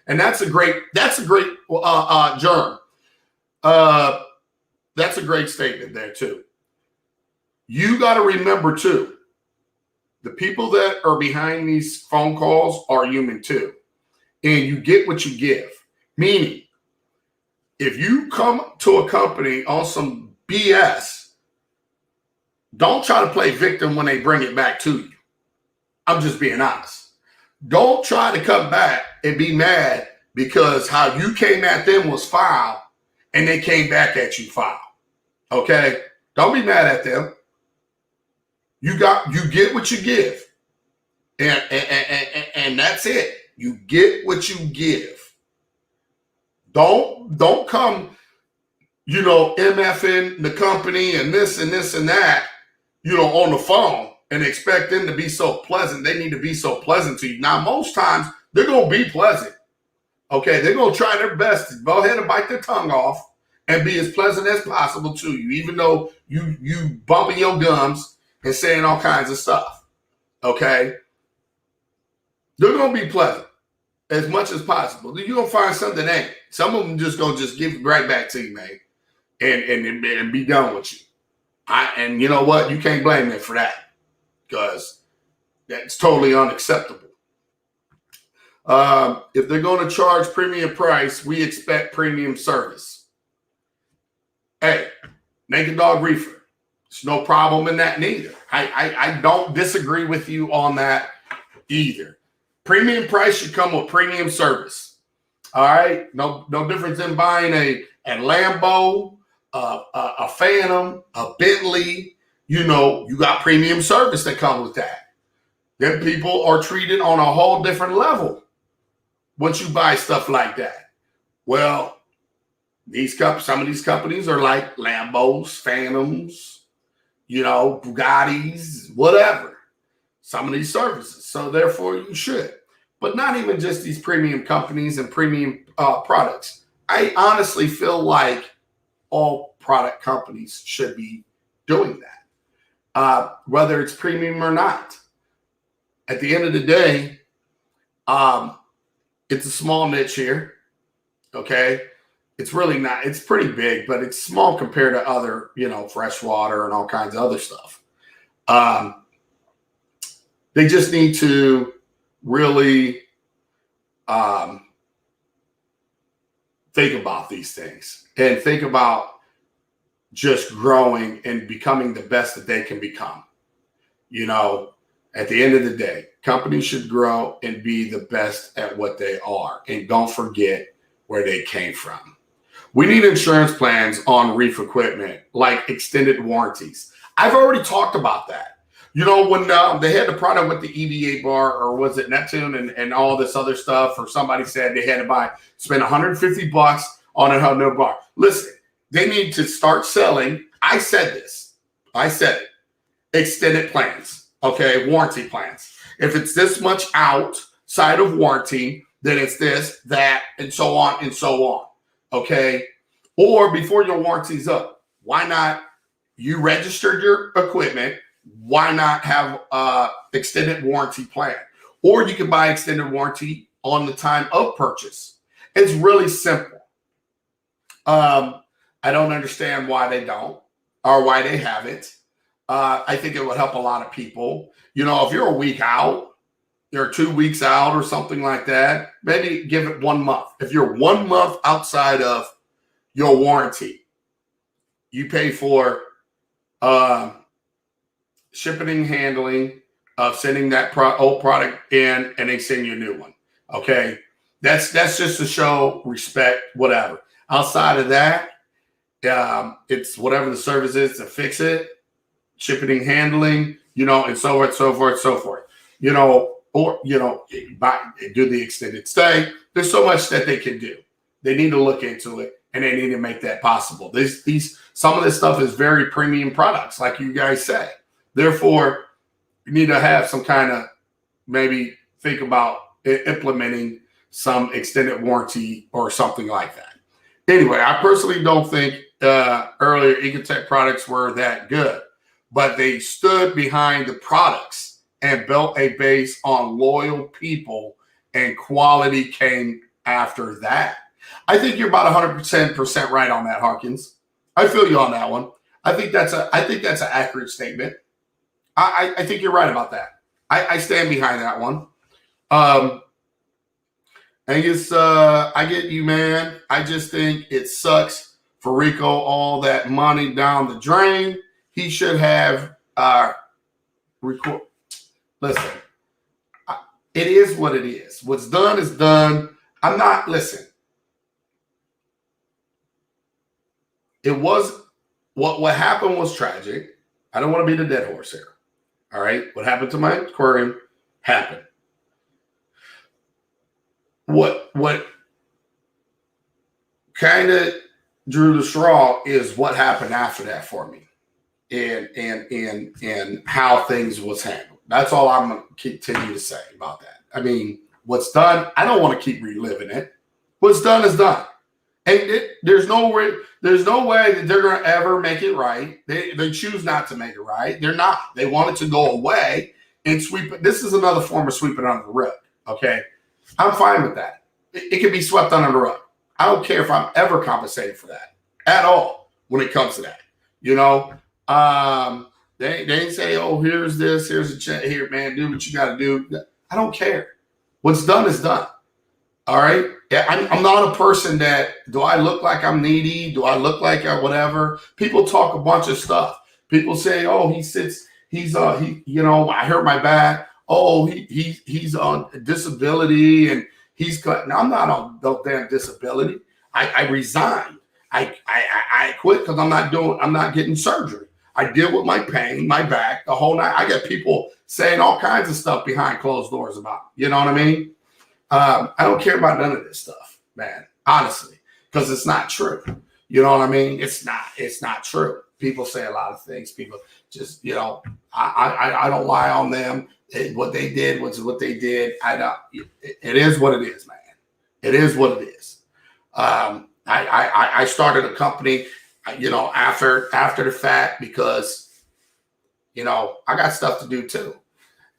And that's a great germ. That's a great statement there too. You got to remember too, the people that are behind these phone calls are human too. And you get what you give. Meaning, if you come to a company on some BS, don't try to play victim when they bring it back to you. I'm just being honest. Don't try to come back and be mad because how you came at them was foul and they came back at you foul. Okay? Don't be mad at them. You get what you give. And that's it. You get what you give. Don't come, MFing the company and this and this and that, on the phone and expect them to be so pleasant. They need to be so pleasant to you. Now, most times they're going to be pleasant. Okay, they're going to try their best to go ahead and bite their tongue off and be as pleasant as possible to you, even though you bumping your gums and saying all kinds of stuff. Okay, they're going to be pleasant as much as possible. You're going to find something that ain't. Some of them just going to just give it right back to you, man, and be done with you. And you know what? You can't blame them for that because that's totally unacceptable. If they're going to charge premium price, we expect premium service. Hey, Naked Dog Reefer, there's no problem in that neither. I don't disagree with you on that either. Premium price should come with premium service. All right? No difference in buying a Lambo, a Phantom, a Bentley. You got premium service that comes with that. Then people are treated on a whole different level once you buy stuff like that. Well, some of these companies are like Lambos, Phantoms, Bugattis, whatever. Some of these services. So therefore you should. But not even just these premium companies and premium products. I honestly feel like all product companies should be doing that, whether it's premium or not. At the end of the day, it's a small niche here, okay? It's really not. It's pretty big, but it's small compared to other, freshwater and all kinds of other stuff. They just need to really think about these things and think about just growing and becoming the best that they can become. At the end of the day, companies should grow and be the best at what they are. And don't forget where they came from. We need insurance plans on reef equipment, like extended warranties. I've already talked about that. When they had the product with the EVA bar, or was it Neptune and all this other stuff, or somebody said they had to spend $150 on a new bar. Listen, they need to start selling. I said it. Extended plans, okay, warranty plans. If it's this much outside of warranty, then it's this, that, and so on, okay? Or before your warranty's up, why not? You registered your equipment. Why not have extended warranty plan? Or you can buy extended warranty on the time of purchase. It's really simple. I don't understand why they don't or why they haven't. I think it would help a lot of people. If you're a week out, you're 2 weeks out or something like that, maybe give it 1 month. If you're 1 month outside of your warranty, you pay for shipping and handling of sending that old product in, and they send you a new one. Okay, that's just to show respect, whatever. Outside of that, it's whatever the service is to fix it, shipping and handling, and so forth, so forth, so forth. Or do the extended stay. There's so much that they can do. They need to look into it and they need to make that possible. Some of this stuff is very premium products, like you guys say. Therefore, you need to have some kind of maybe think about implementing some extended warranty or something like that. Anyway, I personally don't think earlier Ecotech products were that good, but they stood behind the products and built a base on loyal people, and quality came after that. I think you're about 100% right on that, Harkins. I feel you on that one. I think that's an accurate statement. I think you're right about that. I stand behind that one. Angus, I get you, man. I just think it sucks for Rico, all that money down the drain. He should have listen, it is what it is. What's done is done. Listen. It was, what happened was tragic. I don't want to be the dead horse here. All right? What happened to my aquarium happened. What kind of drew the straw is what happened after that for me, and how things was handled. That's all I'm going to continue to say about that. I mean, what's done, I don't want to keep reliving it. What's done is done, and there's no way that they're going to ever make it right. They choose not to make it right. They're not. They want it to go away and sweep it. This is another form of sweeping under the rug. Okay. I'm fine with that. It can be swept under the rug. I don't care if I'm ever compensated for that at all when it comes to that. You know, they say, oh, here's this, here's a check, here, man, do what you got to do. I don't care. What's done is done. All right. Yeah, I'm not a person that, do I look like I'm needy? Do I look like whatever? People talk a bunch of stuff. People say, oh, I hurt my back. Oh, he's on disability and he's got. Now, I'm not on no damn disability. I resigned. I quit because I'm not getting surgery. I deal with my pain, my back, the whole night. I get people saying all kinds of stuff behind closed doors about, you know what I mean? I don't care about none of this stuff, man, honestly, because it's not true. You know what I mean? It's not true. People say a lot of things. People just, I don't lie on them. What they did was what they did. It is what it is, man. It is what it is. I started a company, after the fact because, I got stuff to do too.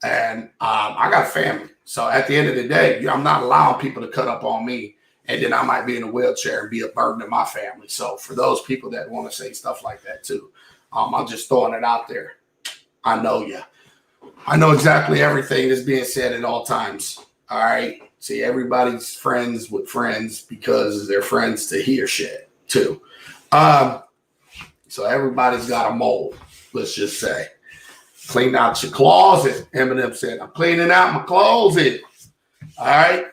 And I got a family. So at the end of the day, I'm not allowing people to cut up on me. And then I might be in a wheelchair and be a burden to my family. So for those people that want to say stuff like that too, I'm just throwing it out there. I know you. I know exactly everything that's being said at all times. All right. See, everybody's friends with friends because they're friends to hear shit too. So everybody's got a mold, let's just say. Clean out your closet. Eminem said, I'm cleaning out my closet. All right.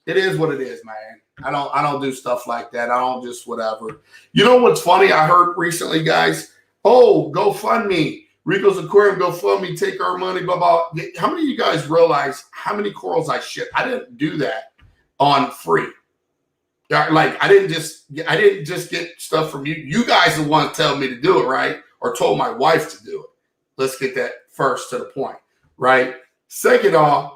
It is what it is, man. I don't do stuff like that. I don't just whatever. You know what's funny? I heard recently, guys, oh, GoFundMe. Rico's Aquarium, GoFundMe, take our money, blah, blah. How many of you guys realize how many corals I ship? I didn't do that on free. Like, I didn't just get stuff from you. You guys are the one telling me to do it, right? Or told my wife to do it. Let's get that first to the point, right? Second off,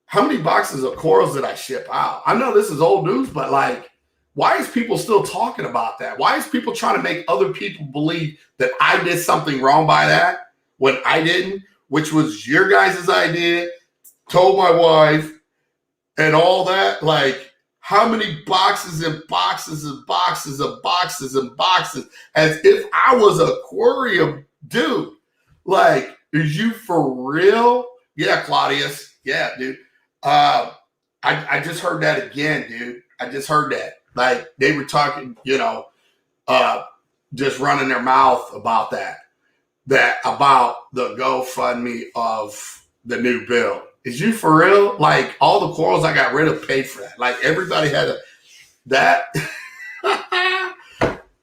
how many boxes of corals did I ship out? I know this is old news, but like, why is people still talking about that? Why is people trying to make other people believe that I did something wrong by that when I didn't, which was your guys' idea, told my wife and all that? Like, how many boxes and boxes and boxes and boxes and boxes, as if I was an aquarium dude. Like, is you for real? Yeah, Claudius. Yeah, dude. I just heard that again, dude. I just heard that. Like, they were talking, just running their mouth about that about the GoFundMe of the new bill. Is you for real? Like, all the corals I got rid of paid for that. Like, everybody had that.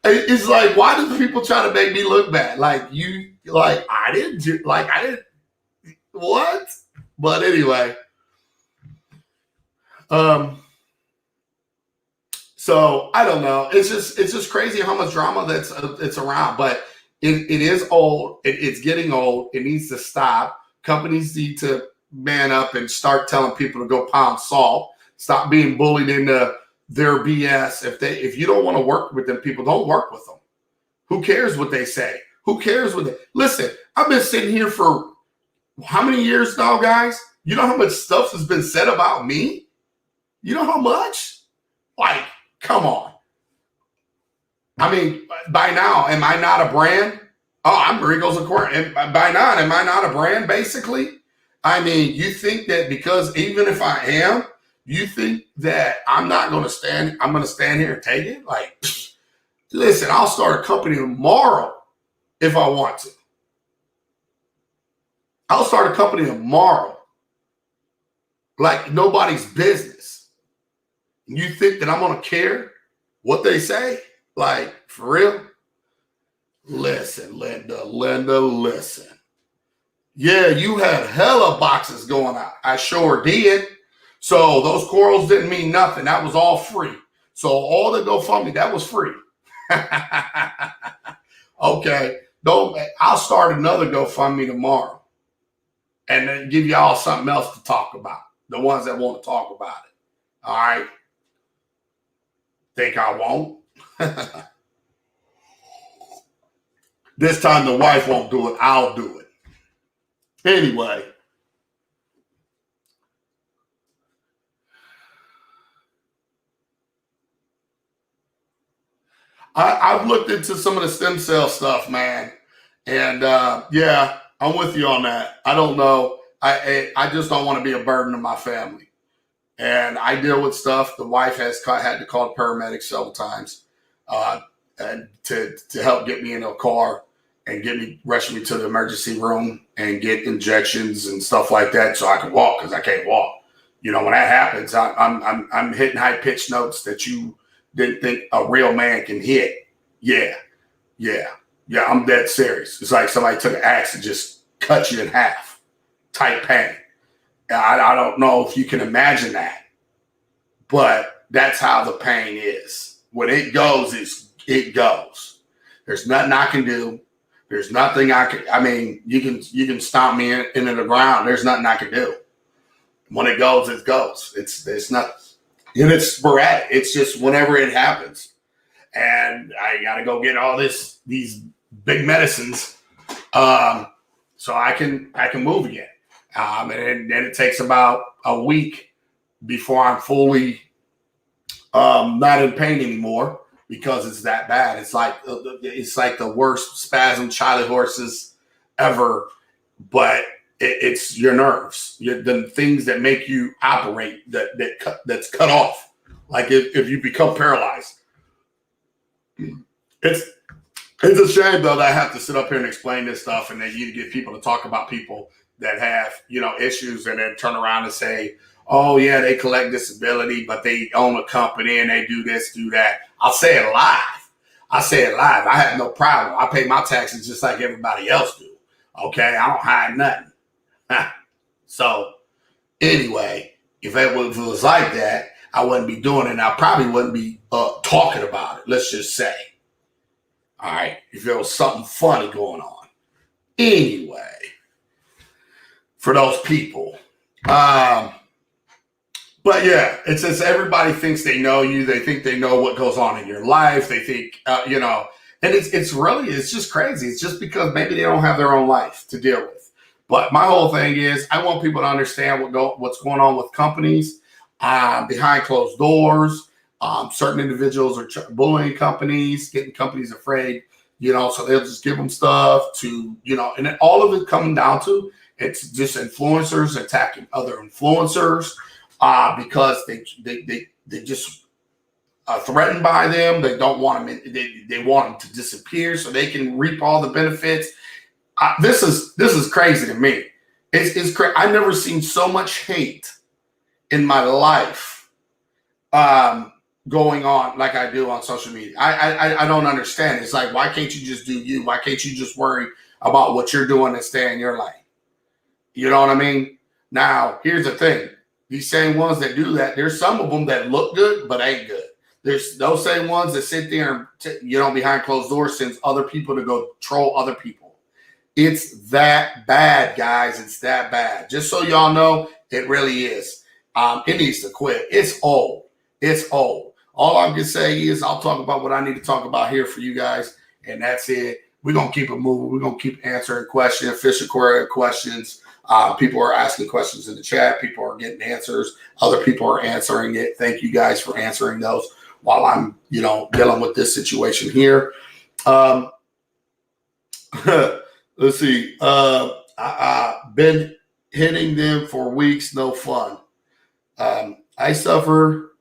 It's like, why do people try to make me look bad? Like, what? But anyway, So I don't know. It's just crazy how much drama that's it's around. But it is old. It's getting old. It needs to stop. Companies need to man up and start telling people to go pound salt. Stop being bullied into their BS. If you don't want to work with them people, don't work with them. Who cares what they say? Who cares what they listen? I've been sitting here for how many years now, guys? You know how much stuff has been said about me? You know how much? Like, come on. I mean, by now, am I not a brand? Oh, I'm Rico's Aquarium. By now, am I not a brand, basically? I mean, you think that because even if I am, you think that I'm going to stand here and take it? Like, listen, I'll start a company tomorrow if I want to. I'll start a company tomorrow. Like nobody's business. You think that I'm going to care what they say? Like, for real? Listen, Linda, listen. Yeah, you had hella boxes going out. I sure did. So those corals didn't mean nothing. That was all free. So all the GoFundMe, that was free. Okay. I'll start another GoFundMe tomorrow and then give y'all something else to talk about. The ones that want to talk about it. All right. Think I won't? This time the wife won't do it. I'll do it. Anyway. I've looked into some of the stem cell stuff, man. And yeah, I'm with you on that. I don't know. I just don't want to be a burden to my family. And I deal with stuff. The wife has had to call paramedics several times and to help get me in a car and rush me to the emergency room and get injections and stuff like that so I can walk because I can't walk. You know, when that happens, I'm hitting high pitched notes that you didn't think a real man can hit. Yeah, I'm dead serious. It's like somebody took an axe and just cut you in half. Tight pain. I don't know if you can imagine that, but that's how the pain is. When it goes, it goes. There's nothing I can do. There's nothing I mean, you can stomp me into the ground. There's nothing I can do. When it goes, it goes. It's not, and it's sporadic. It's just whenever it happens. And I got to go get all these big medicines so I can move again. And then it takes about a week before I'm fully not in pain anymore because it's that bad. It's like the worst spasm Charlie horses ever, but it's your nerves, the things that make you operate that's cut off. Like if you become paralyzed. It's a shame though that I have to sit up here and explain this stuff, and then you get people to talk about people that have, issues and then turn around and say, oh yeah, they collect disability, but they own a company and they do this, do that. I'll say it live. I have no problem. I pay my taxes just like everybody else do. Okay. I don't hide nothing. So anyway, if it was like that, I wouldn't be doing it. And I probably wouldn't be talking about it. Let's just say. All right. If there was something funny going on. Anyway, for those people. But yeah, it's just everybody thinks they know you. They think they know what goes on in your life. They think, and it's just crazy. It's just because maybe they don't have their own life to deal with. But my whole thing is I want people to understand what's going on with companies behind closed doors. Certain individuals are bullying companies, getting companies afraid, so they'll just give them stuff to, and then all of it coming down to it's just influencers attacking other influencers because they just are threatened by them. They don't want them. They want them to disappear so they can reap all the benefits. This is crazy to me. It's crazy. I've never seen so much hate in my life going on like I do on social media. I don't understand. It's like, why can't you just do you? Why can't you just worry about what you're doing and stay in your lane? You know what I mean? Now, here's the thing. These same ones that do that, there's some of them that look good but ain't good. There's those same ones that sit there and behind closed doors sends other people to go troll other people. It's that bad, guys. It's that bad. Just so y'all know, it really is. It needs to quit. It's old. It's old. All I'm going to say is I'll talk about what I need to talk about here for you guys, and that's it. We're going to keep it moving. We're going to keep answering questions, fish aquarium questions. People are asking questions in the chat. People are getting answers. Other people are answering it. Thank you guys for answering those while I'm, dealing with this situation here. Let's see. I've been hitting them for weeks. No fun. I suffer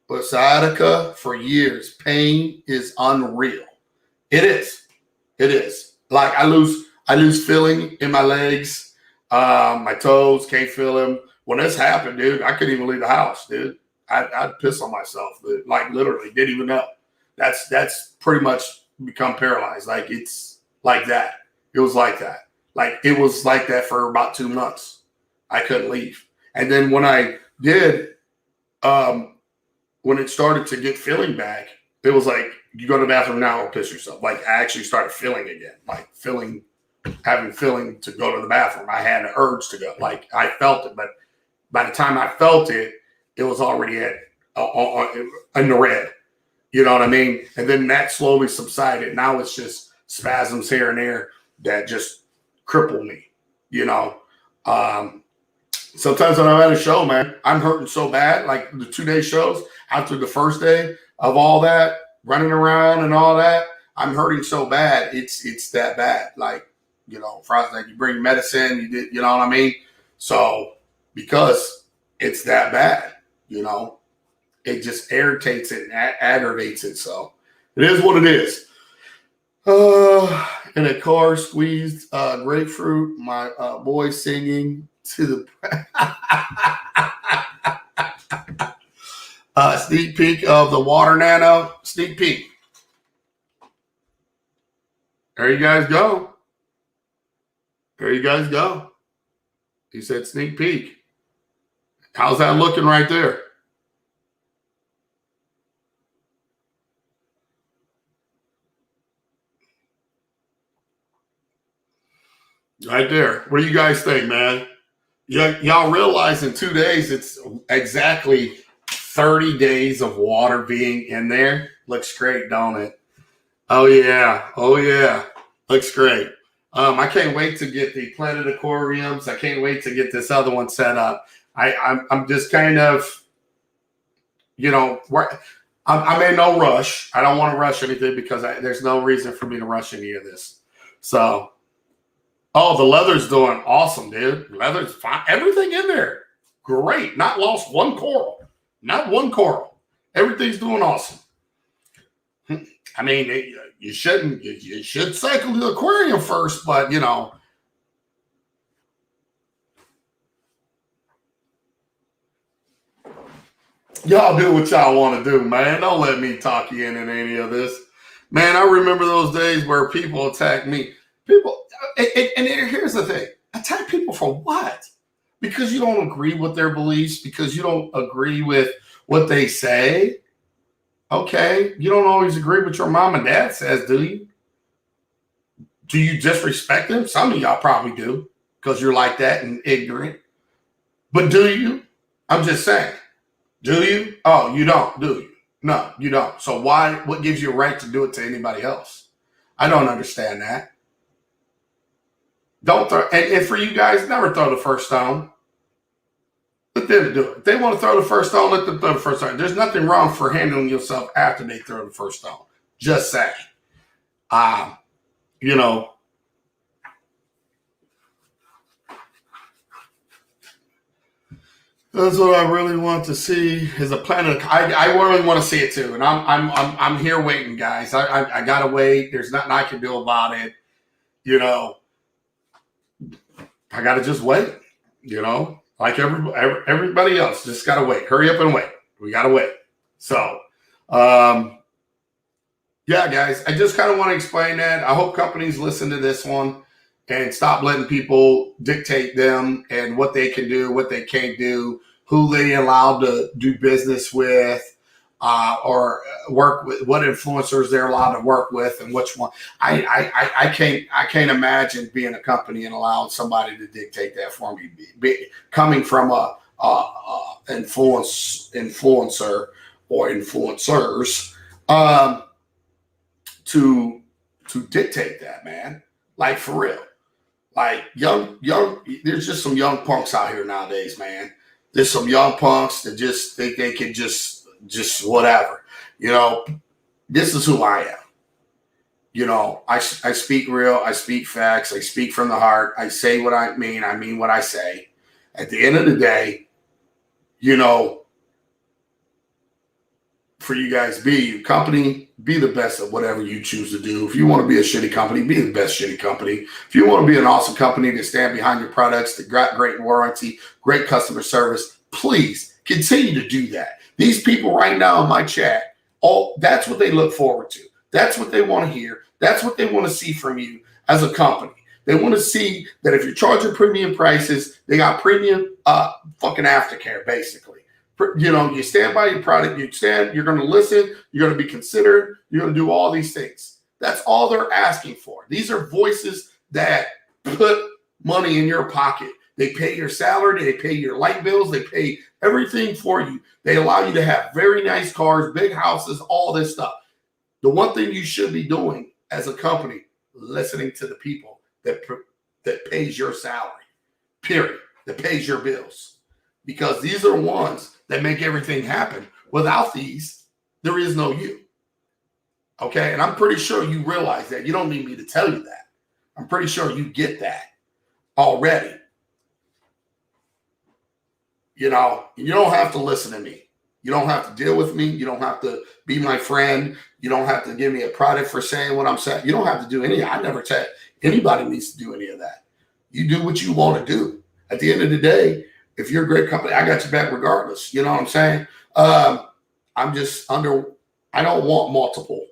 with sciatica for years. Pain is unreal. It is. It is. Like I lose feeling in my legs, my toes, can't feel them. When this happened, dude, I couldn't even leave the house, dude. I'd piss on myself, dude. Like literally, didn't even know. That's pretty much become paralyzed. Like it's like that. It was like that. Like it was like that for about 2 months. I couldn't leave. And then when I did, when it started to get feeling back, it was like, you go to the bathroom now or piss yourself. Like I actually started feeling again, like having feeling to go to the bathroom. I had an urge to go. Like I felt it, but by the time I felt it, it was already in the red. You know what I mean? And then that slowly subsided. Now it's just spasms here and there that just cripple me, Sometimes when I'm at a show, man, I'm hurting so bad. Like the 2-day shows, after the first day of all that, running around and all that, I'm hurting so bad. It's that bad. Like, Frost, like you bring medicine, you did, you know what I mean? So because it's that bad, it just irritates it and aggravates it. So it is what it is. In a car, squeezed grapefruit, my boy singing to the sneak peek of the water nano. Sneak peek. There you guys go. There you guys go. He said sneak peek. How's that looking right there? Right there. What do you guys think, man? Y'all realize in 2 days, it's exactly 30 days of water being in there. Looks great, don't it? Oh, yeah. Oh, yeah. Looks great. I can't wait to get the planted aquariums. I can't wait to get this other one set up. I'm just kind of, I'm in no rush. I don't want to rush anything because there's no reason for me to rush any of this. So, oh, the leather's doing awesome, dude. Leather's fine. Everything in there, great. Not lost one coral. Not one coral. Everything's doing awesome. I mean, you should cycle the aquarium first, but y'all do what y'all want to do, man. Don't let me talk you in any of this. Man, I remember those days where people attacked me. And here's the thing. Attack people for what? Because you don't agree with their beliefs, because you don't agree with what they say. Okay, you don't always agree with your mom and dad says, do you? Do you disrespect them? Some of y'all probably do because you're like that and ignorant. But do you? I'm just saying. Do you? Oh, you don't, do you? No, you don't. So what gives you a right to do it to anybody else? I don't understand that. Don't throw, and for you guys, never throw the first stone. Let them do it. If they want to throw the first stone, let them throw the first stone. There's nothing wrong for handling yourself after they throw the first stone. Just saying. That's what I really want to see is a planet. I really want to see it too, and I'm here waiting, guys. I gotta wait. There's nothing I can do about it. I gotta just wait. Like everybody else, just gotta wait. Hurry up and wait. We gotta wait. So, yeah, guys, I just kind of want to explain that. I hope companies listen to this one and stop letting people dictate them and what they can do, what they can't do, who they allowed to do business with. or work with, what influencers they're allowed to work with, and which one. I can't imagine being a company and allowing somebody to dictate that for me. Coming from a influencer or influencers, to dictate that, man. Like, for real. Like, young, there's just some young punks out here nowadays, man. There's some young punks that just think they can just whatever. You know, this is who I am. You know, I speak real, I speak facts, I speak from the heart, I say what I mean what I say. At the end of the day, you know, for you guys, be your company, be the best at whatever you choose to do. If you want to be a shitty company, be the best shitty company. If you want to be an awesome company to stand behind your products, that got great warranty, great customer service, please continue to do that. These people right now in my chat, that's what they look forward to. That's what they want to hear. That's what they want to see from you as a company. They want to see that if you're charging premium prices, they got premium fucking aftercare, basically. You know, you stand by your product, you're going to listen, you're going to be considered, you're going to do all these things. That's all they're asking for. These are voices that put money in your pocket. They pay your salary, they pay your light bills, they pay everything for you. They allow you to have very nice cars, big houses, all this stuff. The one thing you should be doing as a company, listening to the people that pays your salary, period, that pays your bills. Because these are ones that make everything happen. Without these, there is no you. Okay? And I'm pretty sure you realize that. You don't need me to tell you that. I'm pretty sure you get that already. You know, you don't have to listen to me. You don't have to deal with me. You don't have to be my friend. You don't have to give me a product for saying what I'm saying. You don't have to do any. I never tell anybody needs to do any of that. You do what you want to do. At the end of the day, if you're a great company, I got your back regardless. You know what I'm saying? I don't want multiple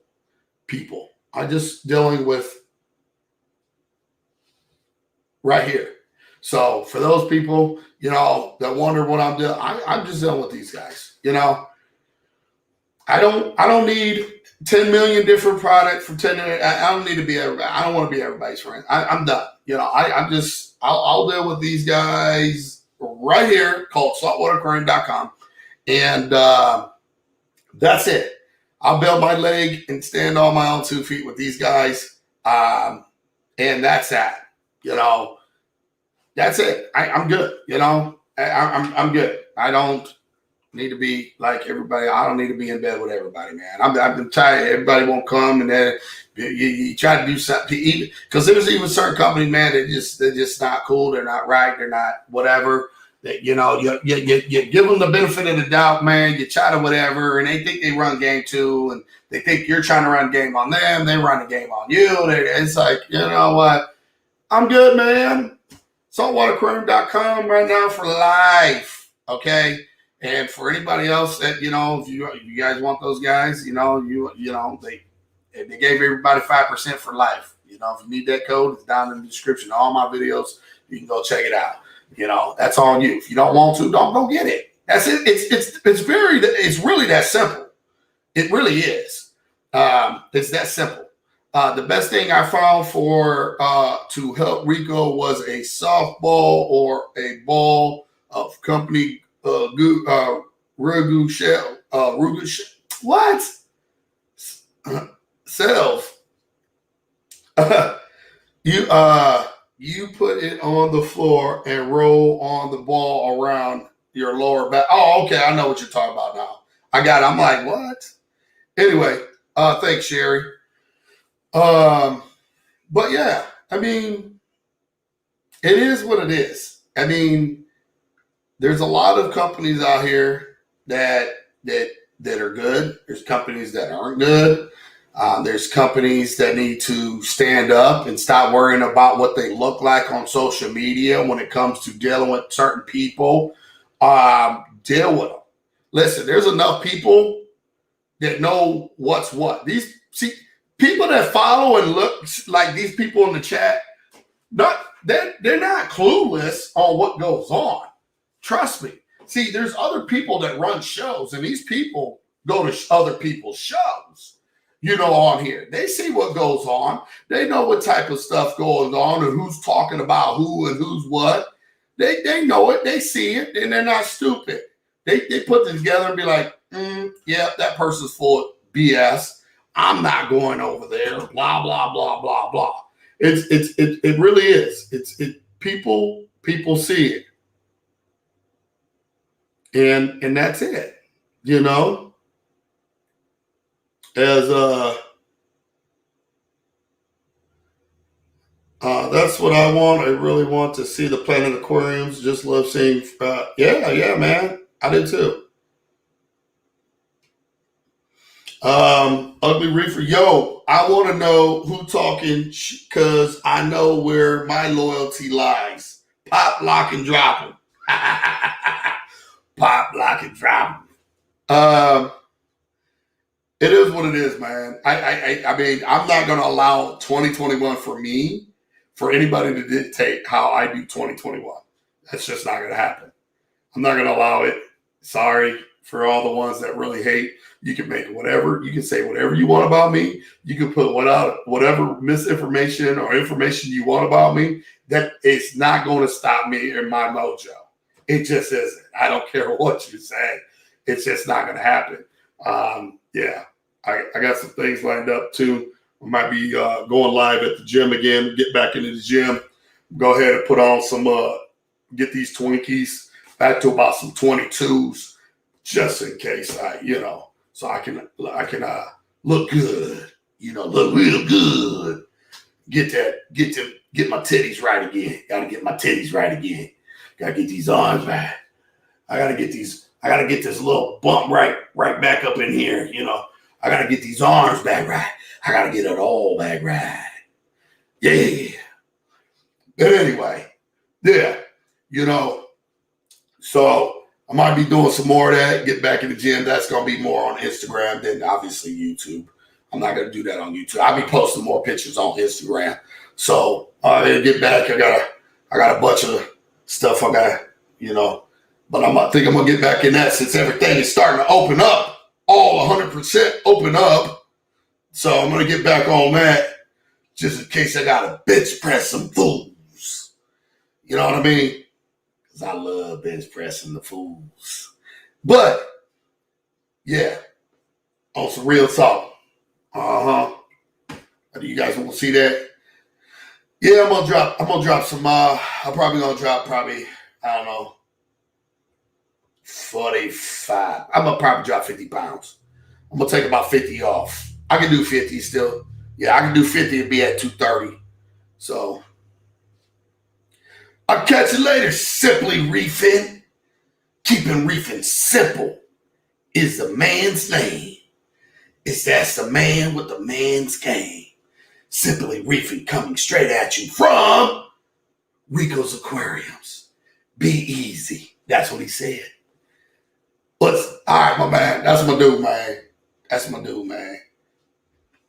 people. I'm just dealing with right here. So for those people, you know, that wonder what I'm doing, I'm just dealing with these guys. You know, I don't need 10 million different products for 10 million. I don't need to be everybody. I don't want to be everybody's friend. I'm done. You know, I'll deal with these guys right here, called saltwateraquarium.com. And that's it. I'll build my leg and stand on my own 2 feet with these guys. And that's that. You know, that's it. I'm good. You know, I'm good. I don't need to be like everybody. I don't need to be in bed with everybody, man. I'm tired. Everybody won't come, and then you try to do something. Because there's even certain companies, man, they're just not cool. They're not right. They're not whatever. That, you know, you give them the benefit of the doubt, man. You try to whatever, and they think they run game too, and they think you're trying to run game on them. They run a game on you. It's like, you know what? I'm good, man. Saltwateraquarium.com right now for life, okay? And for anybody else that, you know, if you guys want those guys, you know, they gave everybody 5% for life. You know, if you need that code, it's down in the description of all my videos. You can go check it out. You know, that's on you. If you don't want to, don't go get it. That's it. It's really that simple. It really is. It's that simple. The best thing I found for to help Rico was a softball or a ball of company Rugu shell. What? Self. You put it on the floor and roll on the ball around your lower back. Oh, okay. I know what you're talking about now. I got it. I'm like, what? Anyway, thanks, Sherry. But yeah, I mean, it is what it is. I mean, there's a lot of companies out here that are good. There's companies that aren't good. There's companies that need to stand up and stop worrying about what they look like on social media when it comes to dealing with certain people. Deal with them. Listen, there's enough people that know what's what. People that follow and look like these people in the chat, they're not clueless on what goes on. Trust me. See, there's other people that run shows, and these people go to other people's shows, on here. They see what goes on. They know what type of stuff goes on and who's talking about who and who's what. They know it. They see it, and they're not stupid. They put it together and be like, yeah, that person's full of BS. I'm not going over there. Blah blah blah blah blah. It really is. People see it, and that's it. As that's what I want. I really want to see the planet aquariums. Just love seeing. Yeah, man. I did too. Ugly Reefer, yo, I want to know who talking because I know where my loyalty lies. Pop, lock, and drop them. Pop, lock, and drop them. It is what it is, man. I mean, I'm not going to allow 2021 for anybody to dictate how I do 2021. That's just not going to happen. I'm not going to allow it. Sorry for all the ones that really hate. You can make whatever, you can say whatever you want about me. You can put whatever misinformation or information you want about me. That it's not going to stop me in my mojo. It just isn't. I don't care what you say. It's just not going to happen. Yeah, I got some things lined up too. I might be going live at the gym again, get back into the gym, go ahead and put on some, get these Twinkies back to about some 22s, just in case so I can look good, look real good. Get my titties right again. Got to get my titties right again. Got to get these arms back. I got to get this little bump right back up in here. I got to get these arms back right. I got to get it all back right. Yeah. But anyway, yeah, so I might be doing some more of that, get back in the gym. That's going to be more on Instagram than obviously YouTube. I'm not going to do that on YouTube. I'll be posting more pictures on Instagram. So get back. I got a bunch of stuff I got, but I think I'm going to get back in that since everything is starting to open up, all 100% open up. So I'm going to get back on that just in case I got to bench press some fools. You know what I mean? Because I love bench pressing the fools. But, yeah, on some real talk. Do you guys want to see that? Yeah, I'm gonna drop some, I'm probably gonna drop I don't know, 45. I'm gonna probably drop 50 pounds. I'm gonna take about 50 off. I can do 50 still. Yeah, I can do 50 and be at 230. So I'll catch you later. Simply reefing. Keeping reefing simple is the man's name. That's the man with the man's game. Simply reefing coming straight at you from Rico's Aquariums. Be easy. That's what he said. All right, my man. That's my dude, man.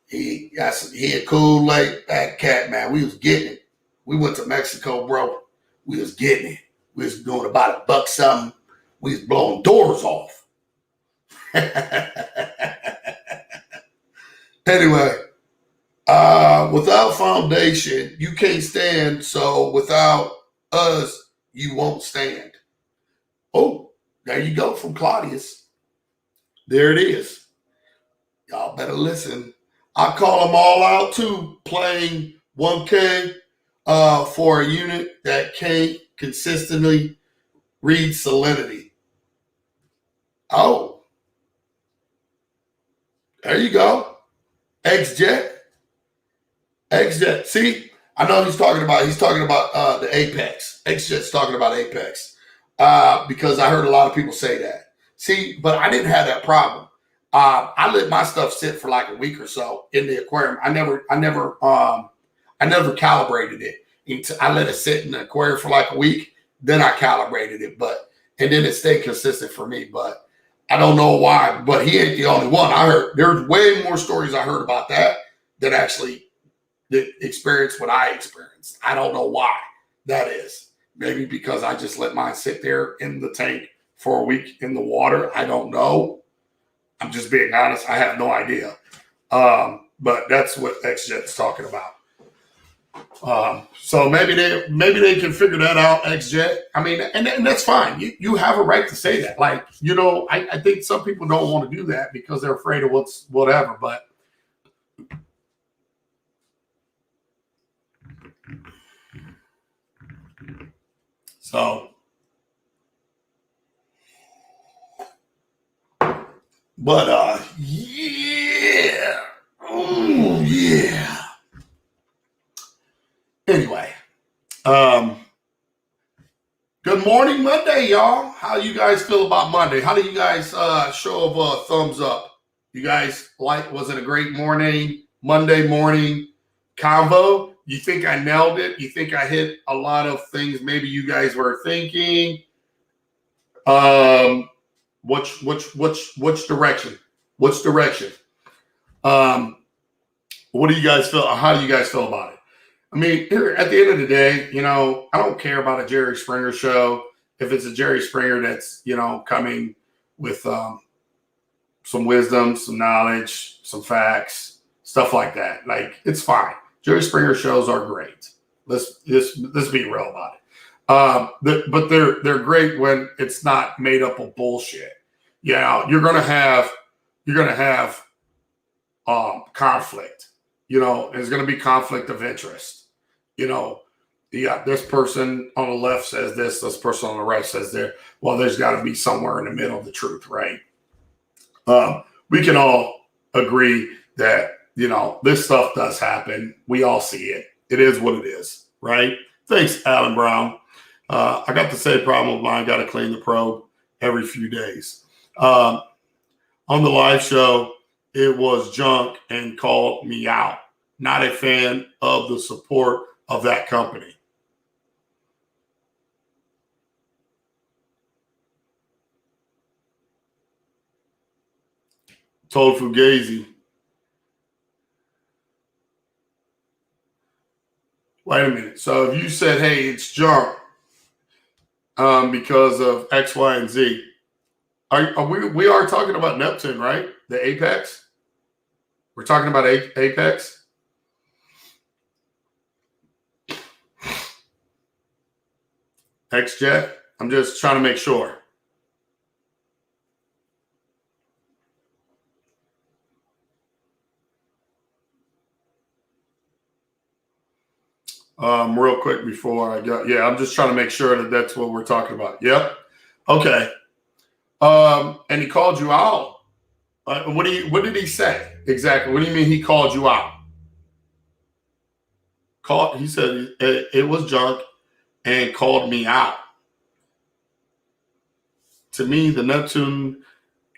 He a cool, laid back cat, man. We was getting it. We went to Mexico, bro. We was getting it. We was doing about $1 something. We was blowing doors off. Anyway, without foundation, you can't stand. So without us, you won't stand. Oh, there you go from Claudius. There it is. Y'all better listen. I call them all out too, playing 1K for a unit that can't consistently read salinity. Oh, there you go. XJet. See, I know he's talking about the Apex. XJet's talking about Apex because I heard a lot of people say that. See, but I didn't have that problem. I let my stuff sit for like a week or so in the aquarium. I never calibrated it. I let it sit in the aquarium for like a week. Then I calibrated it, and then it stayed consistent for me. But I don't know why. But he ain't the only one. I heard there's way more stories I heard about that actually experienced what I experienced. I don't know why that is. Maybe because I just let mine sit there in the tank for a week in the water. I don't know. I'm just being honest. I have no idea. But that's what XJet's talking about. So maybe they can figure that out, XJet. I mean, and that's fine. You have a right to say that. Like, I think some people don't want to do that because they're afraid of whatever. But so, but yeah, oh yeah. Anyway, good morning, Monday, y'all. How you guys feel about Monday? How do you guys show of a thumbs up? You guys was it a great morning, Monday morning convo? You think I nailed it? You think I hit a lot of things maybe you guys were thinking? Which direction? Which direction? What do you guys feel? How do you guys feel about it? I mean, at the end of the day, I don't care about a Jerry Springer show. If it's a Jerry Springer that's, coming with some wisdom, some knowledge, some facts, stuff like that. Like, it's fine. Jerry Springer shows are great. Let's be real about it. But they're great when it's not made up of bullshit. You're gonna have conflict. There's gonna be conflict of interest. This person on the left says this person on the right says that. Well, there's got to be somewhere in the middle of the truth, right? We can all agree that, this stuff does happen. We all see it. It is what it is, right? Thanks, Alan Brown. I got the same problem with mine. Got to clean the probe every few days. On the live show, it was junk and called me out. Not a fan of the support of that company. Told Fugazi. Wait a minute. So if you said, hey, it's junk because of X, Y, and Z, we are talking about Neptune, right? The apex? We're talking about apex? XJet? I'm just trying to make sure. Real quick before I go. Yeah, I'm just trying to make sure that that's what we're talking about. Yep. Okay. And he called you out. What did he say exactly? What do you mean he called you out? He said it was junk and called me out. To me, the Neptune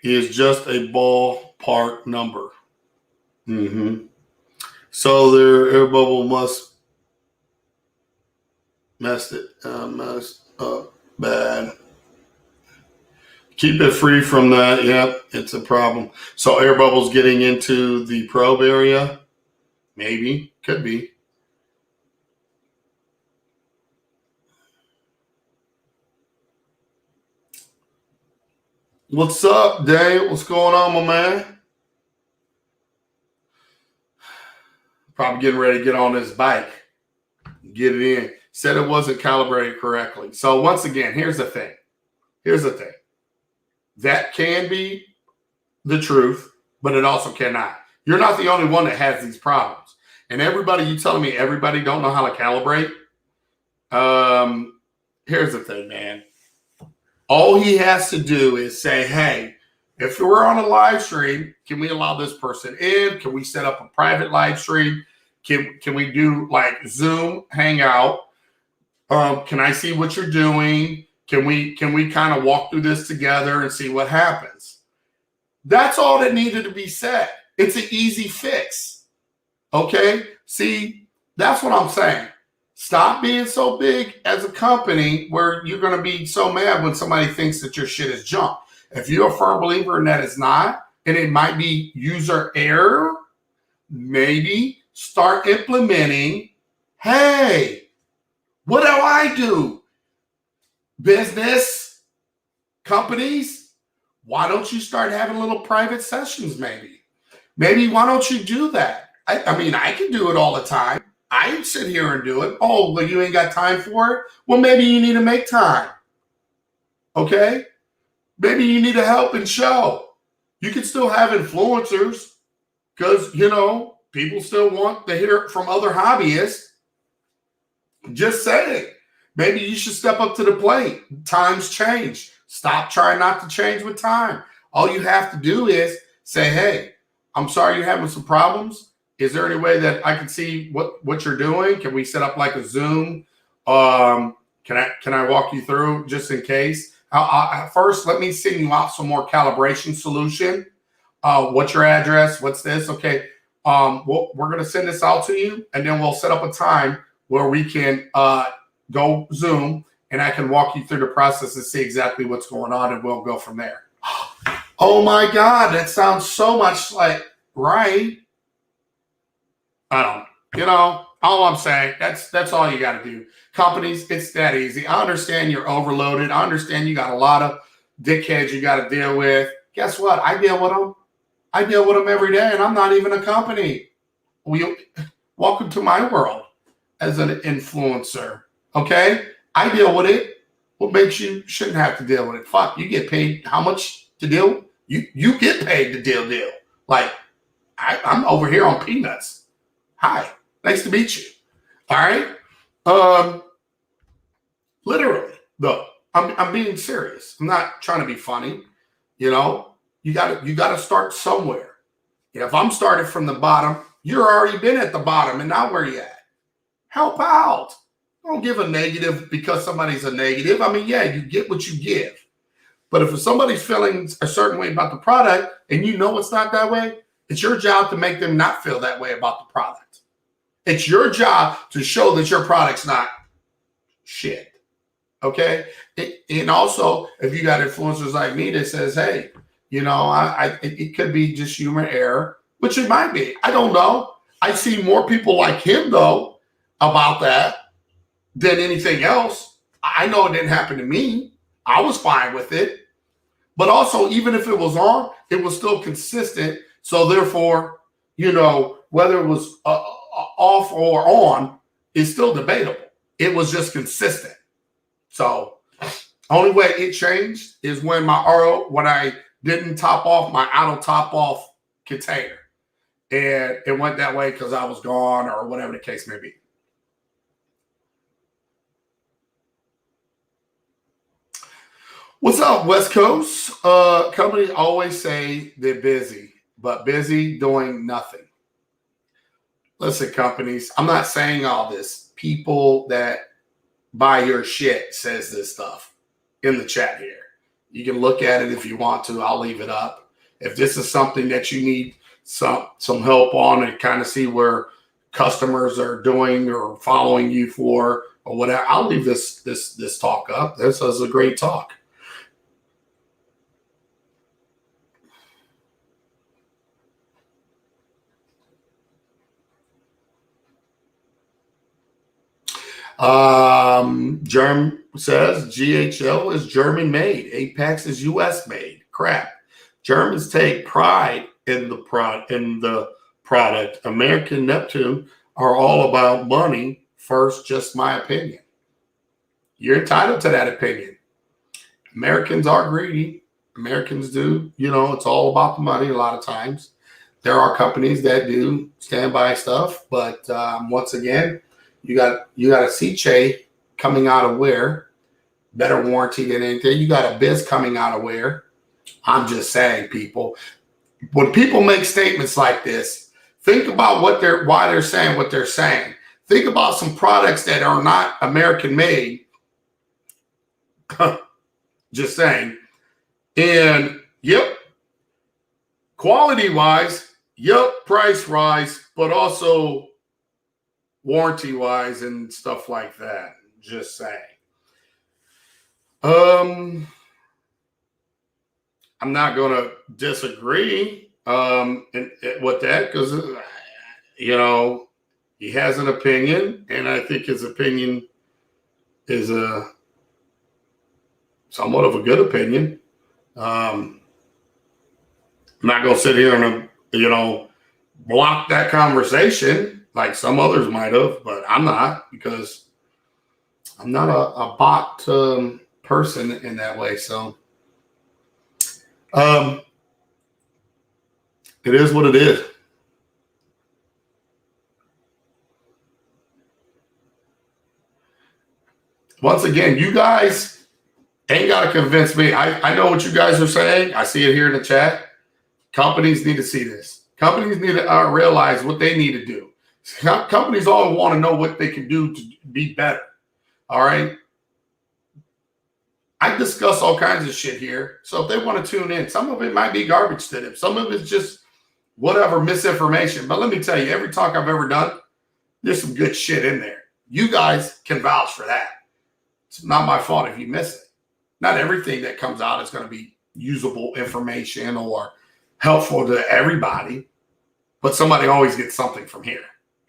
is just a ballpark number. Mm-hmm. So their air bubble messed up bad. Keep it free from that. Yep, it's a problem. So air bubbles getting into the probe area? Maybe. Could be. What's up, Dave? What's going on, my man? Probably getting ready to get on this bike. Get it in. Said it wasn't calibrated correctly. So once again, here's the thing. That can be the truth, but it also cannot. You're not the only one that has these problems. And everybody, you telling me everybody don't know how to calibrate? Here's the thing, man. All he has to do is say, hey, if we're on a live stream, can we allow this person in? Can we set up a private live stream? Can we do like Zoom Hangout? Can I see what you're doing? Can we kind of walk through this together and see what happens? That's all that needed to be said. It's an easy fix. Okay? See, that's what I'm saying. Stop being so big as a company where you're going to be so mad when somebody thinks that your shit is junk. If you're a firm believer in that it's not, and it might be user error, maybe start implementing, hey, what do I do? Business, companies, Why don't you start having little private sessions maybe? Maybe why don't you do that? I mean, I can do it all the time. I sit here and do it. Oh, well, you ain't got time for it? Well, maybe you need to make time. Okay? Maybe you need to help and show. You can still have influencers because, people still want to hear it from other hobbyists. Just saying. Maybe you should step up to the plate. Times change. Stop trying not to change with time. All you have to do is say, hey, I'm sorry you're having some problems. Is there any way that I can see what you're doing? Can we set up like a Zoom? Can I walk you through just in case? First, let me send you out some more calibration solution. What's your address? What's this? Okay. We're going to send this out to you, and then we'll set up a time where we can go Zoom, and I can walk you through the process and see exactly what's going on, and we'll go from there. Oh my God, that sounds so much like right. I don't, all I'm saying, that's all you got to do. Companies, it's that easy. I understand you're overloaded. I understand you got a lot of dickheads you got to deal with. Guess what? I deal with them. I deal with them every day, and I'm not even a company. Welcome to my world as an influencer. Okay? I deal with it. What makes you shouldn't have to deal with it? Fuck, you get paid how much to deal? You get paid to deal. Like, I'm over here on peanuts. Hi, nice to meet you. All right? Literally, though. I'm being serious. I'm not trying to be funny. You gotta start somewhere. If I'm starting from the bottom, you're already been at the bottom, and now where you at? Help out. Don't give a negative because somebody's a negative. I mean, yeah, you get what you give. But if somebody's feeling a certain way about the product and you know it's not that way, it's your job to make them not feel that way about the product. It's your job to show that your product's not shit. Okay? And also, if you got influencers like me that says, hey, it could be just human error, which it might be. I don't know. I see more people like him, though, about that than anything else. I know it didn't happen to me. I was fine with it. But also, even if it was on, it was still consistent. So therefore, whether it was off or on is still debatable. It was just consistent. So only way it changed is when I didn't top off my auto top off container. And it went that way because I was gone or whatever the case may be. What's up, West Coast? Companies always say they're busy, but busy doing nothing. Listen, companies, I'm not saying all this. People that buy your shit says this stuff in the chat here. You can look at it if you want to. I'll leave it up. If this is something that you need some help on and kind of see where customers are doing or following you for or whatever, I'll leave this talk up. This is a great talk. Germ says GHL is German made. Apex is US made. Crap. Germans take pride in the product. American Neptune are all about money first, just my opinion. You're entitled to that opinion. Americans are greedy. Americans do, it's all about the money a lot of times. There are companies that do stand by stuff, but once again, you got a C-Che coming out of where? Better warranty than anything. You got a Biz coming out of where? I'm just saying, people. When people make statements like this, think about why they're saying what they're saying. Think about some products that are not American made. Just saying. And yep, quality-wise, yep, price-wise, but also warranty-wise and stuff like that. Just saying. I'm not going to disagree with that because, he has an opinion, and I think his opinion is somewhat of a good opinion. I'm not going to sit here and, block that conversation like some others might have, but I'm not, because I'm not a bot person in that way. So it is what it is. Once again, you guys ain't got to convince me. I know what you guys are saying. I see it here in the chat. Companies need to see this. Companies need to realize what they need to do. Companies all want to know what they can do to be better. All right. I discuss all kinds of shit here. So if they want to tune in, some of it might be garbage to them. Some of it's just whatever, misinformation. But let me tell you, every talk I've ever done, there's some good shit in there. You guys can vouch for that. It's not my fault if you miss it. Not everything that comes out is going to be usable information or helpful to everybody, but somebody always gets something from here.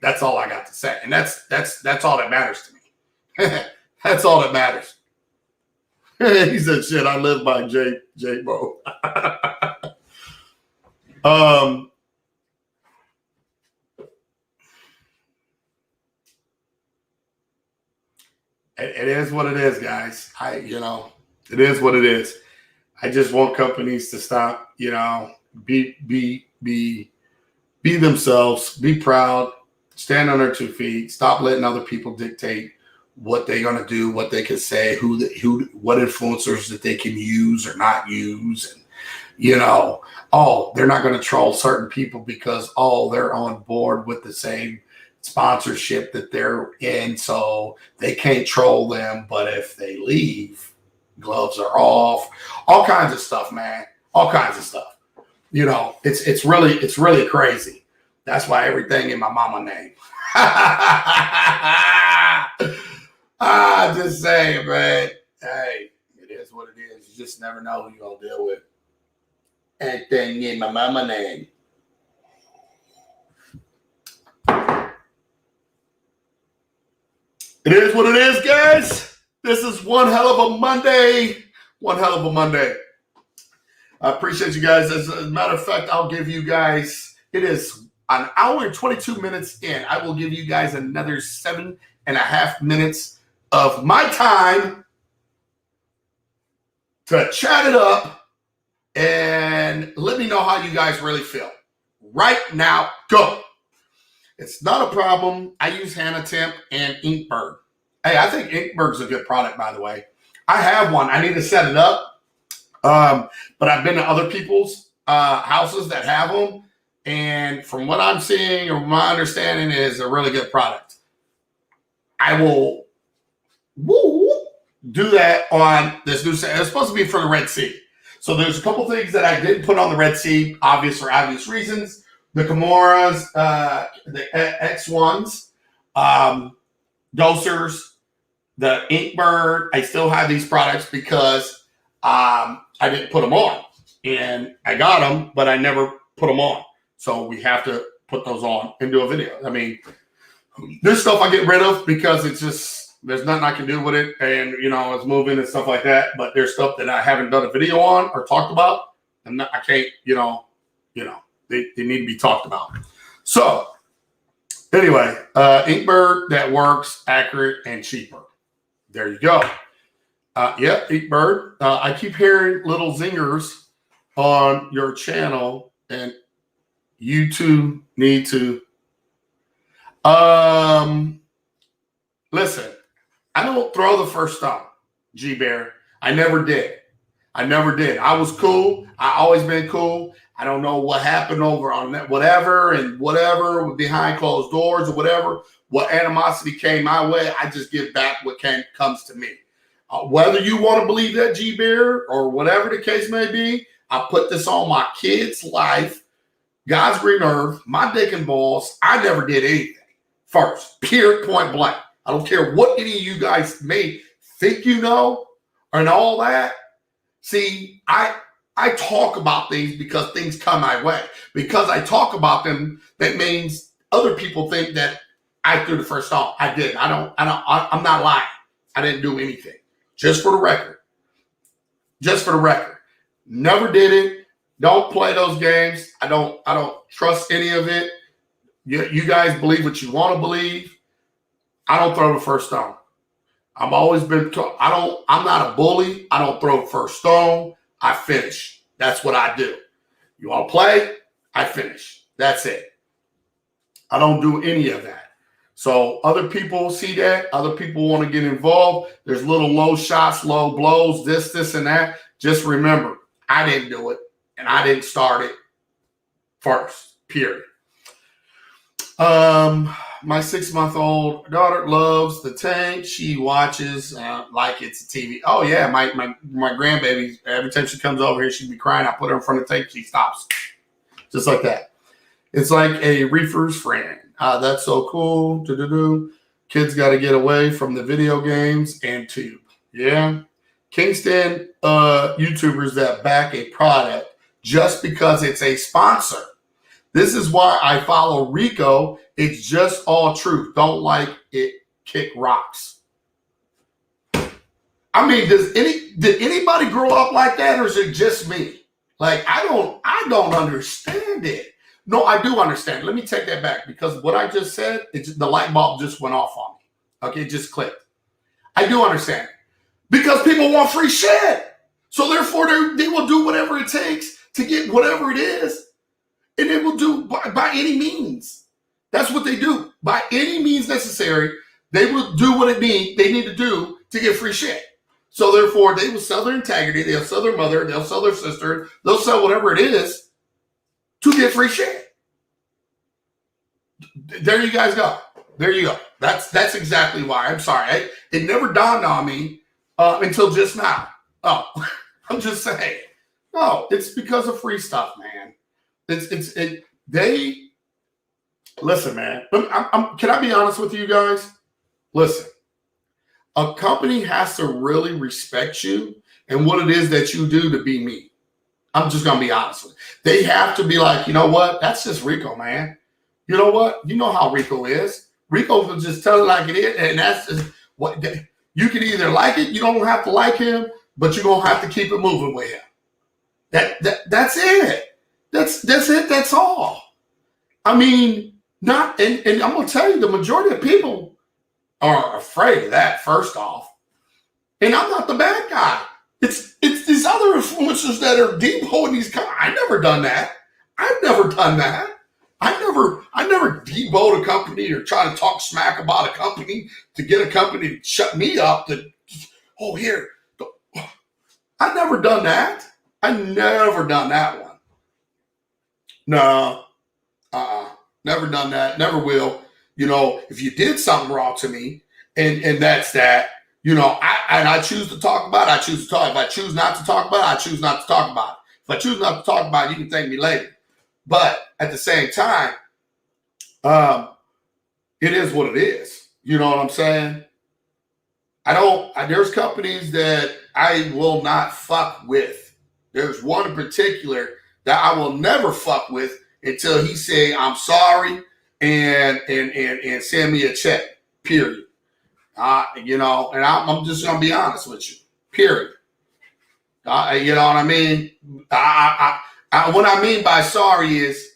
That's all I got to say. And that's all that matters to me. That's all that matters. He said, shit, I live by J-Bo. It is what it is, guys. It is what it is. I just want companies to stop, be themselves, be proud, stand on their 2 feet, stop letting other people dictate what they're going to do, what they can say, what influencers that they can use or not use. And, they're not going to troll certain people because, they're on board with the same sponsorship that they're in, so they can't troll them. But if they leave, gloves are off, all kinds of stuff, man, all kinds of stuff. It's really crazy. That's why everything in my mama name. Just saying, man. Hey, it is what it is. You just never know who you're gonna deal with. Anything in my mama name. It is what it is, guys. This is one hell of a Monday. One hell of a Monday. I appreciate you guys. As a matter of fact, I'll give you guys, it is an hour and 22 minutes in. I will give you guys another 7.5 minutes of my time to chat it up and let me know how you guys really feel. Right now, go. It's not a problem. I use Hanatemp and Inkbird. Hey, I think Inkbird's a good product, by the way. I have one. I need to set it up. But I've been to other people's houses that have them. And from what I'm seeing or my understanding is a really good product. I will do that on this new set. It's supposed to be for the Red Sea. So there's a couple things that I didn't put on the Red Sea, for obvious reasons. The Kimuras, the X1s, dosers, the Inkbird. I still have these products because I didn't put them on. And I got them, but I never put them on. So we have to put those on and do a video. I mean, this stuff I get rid of because it's just, there's nothing I can do with it. And, it's moving and stuff like that. But there's stuff that I haven't done a video on or talked about. And I can't, they need to be talked about. So anyway, Inkbird that works, accurate, and cheaper. There you go. Inkbird. I keep hearing little zingers on your channel, and you two need to listen. I don't throw the first stone, G-Bear. I never did. I was cool. I always been cool. I don't know what happened over on that, whatever behind closed doors or whatever. What animosity came my way, I just give back what comes to me. Whether you want to believe that, G-Bear, or whatever the case may be, I put this on my kid's life, God's green earth, my dick and balls. I never did anything. First, period, point blank. I don't care what any of you guys may think and all that. See, I talk about things because things come my way. Because I talk about them, that means other people think that I threw the first stone. I didn't. I'm not lying. I didn't do anything. Just for the record. Never did it. Don't play those games. I don't trust any of it. You guys believe what you want to believe. I don't throw the first stone. I've always been taught. I'm not a bully. I don't throw the first stone. I finish. That's what I do. You want to play? I finish. That's it. I don't do any of that. So other people see that. Other people want to get involved. There's little low shots, low blows, this, and that. Just remember, I didn't do it, and I didn't start it first, period. My 6-month-old daughter loves the tank. She watches like it's a TV. Oh, yeah, my grandbaby, every time she comes over here, she'd be crying. I put her in front of the tank. She stops. Just like that. It's like a reefer's friend. That's so cool. Kids got to get away from the video games and tube. Yeah. Kingston YouTubers that back a product just because it's a sponsor. This is why I follow Rico. It's just all truth. Don't like it, kick rocks. I mean, did anybody grow up like that, or is it just me? Like, I don't understand it. No, I do understand. Let me take that back, because what I just said, the light bulb just went off on me. Okay, it just clicked. I do understand. Because people want free shit. So therefore, they will do whatever it takes to get whatever it is. And they will do by any means. That's what they do. By any means necessary, they will do what they need to do to get free shit. So therefore, they will sell their integrity. They'll sell their mother. They'll sell their sister. They'll sell whatever it is to get free shit. There you guys go. There you go. That's exactly why. I'm sorry. It never dawned on me until just now. Oh, I'm just saying. No, it's because of free stuff, man. They listen, man. Can I be honest with you guys? Listen, a company has to really respect you and what it is that you do to be me. I'm just gonna be honest with you. They have to be like, you know what? That's just Rico, man. You know what? You know how Rico is. Rico will just tell it like it is, and that's just what you can either like it. You don't have to like him, but you're gonna have to keep it moving with him. That's it. That's it. That's all. I mean, and I'm gonna tell you, the majority of people are afraid of that. First off, and I'm not the bad guy. It's these other influencers that are demoing these. I never done that. I've never done that. I never deboed a company or try to talk smack about a company to get a company to shut me up. I've never done that. I never done that one. No, never done that. Never will. You know, if you did something wrong to me, and that's that. You know, I choose to talk about it. I choose to talk. If I choose not to talk about it, I choose not to talk about it. If I choose not to talk about it, you can thank me later. But at the same time, it is what it is. You know what I'm saying? There's companies that I will not fuck with. There's one in particular that I will never fuck with until he say I'm sorry and send me a check. Period. You know, and I'm just gonna be honest with you. Period. You know what I mean? What I mean by sorry is,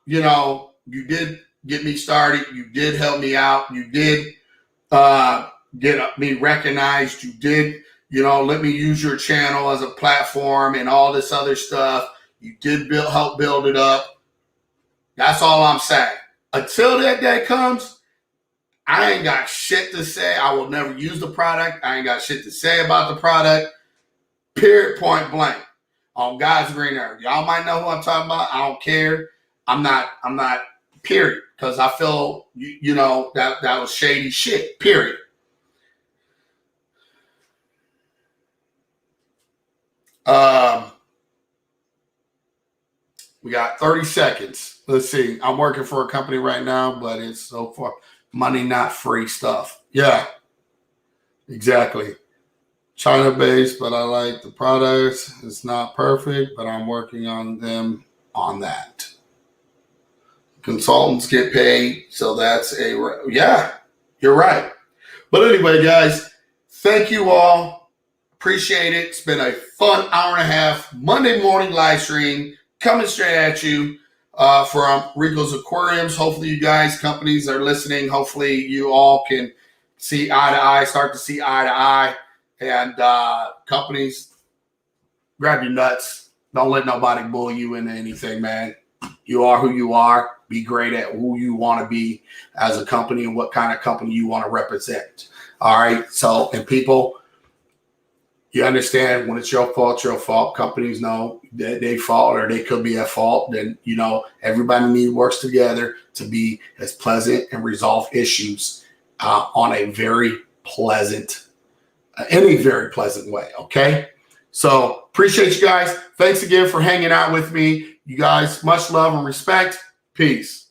you know, you did get me started. You did help me out. You did get me recognized. You did, you know, let me use your channel as a platform and all this other stuff. You did help build it up. That's all I'm saying. Until that day comes, I ain't got shit to say. I will never use the product. I ain't got shit to say about the product. Period, point blank. On God's green earth. Y'all might know who I'm talking about. I don't care. I'm not, period. Because I feel, you know, that was shady shit. Period. We got 30 seconds. Let's see. I'm working for a company right now, but it's so far money, not free stuff. Yeah, exactly. China-based, but I like the products. It's not perfect, but I'm working on them on that. Consultants get paid, so that's yeah, you're right. But anyway, guys, thank you all. Appreciate it. It's been a fun hour and a half Monday morning live stream coming straight at you from Rico's Aquariums. Hopefully you guys, companies are listening. Hopefully you all can see eye to eye, start to see eye to eye. And companies, grab your nuts. Don't let nobody bull you into anything, man. You are who you are. Be great at who you want to be as a company and what kind of company you want to represent. All right. So, and people, you understand when it's your fault. Companies know that they fault or they could be at fault. Then, you know, everybody works together to be as pleasant and resolve issues on a very pleasant, in a very pleasant way. Okay. So appreciate you guys. Thanks again for hanging out with me. You guys, much love and respect. Peace.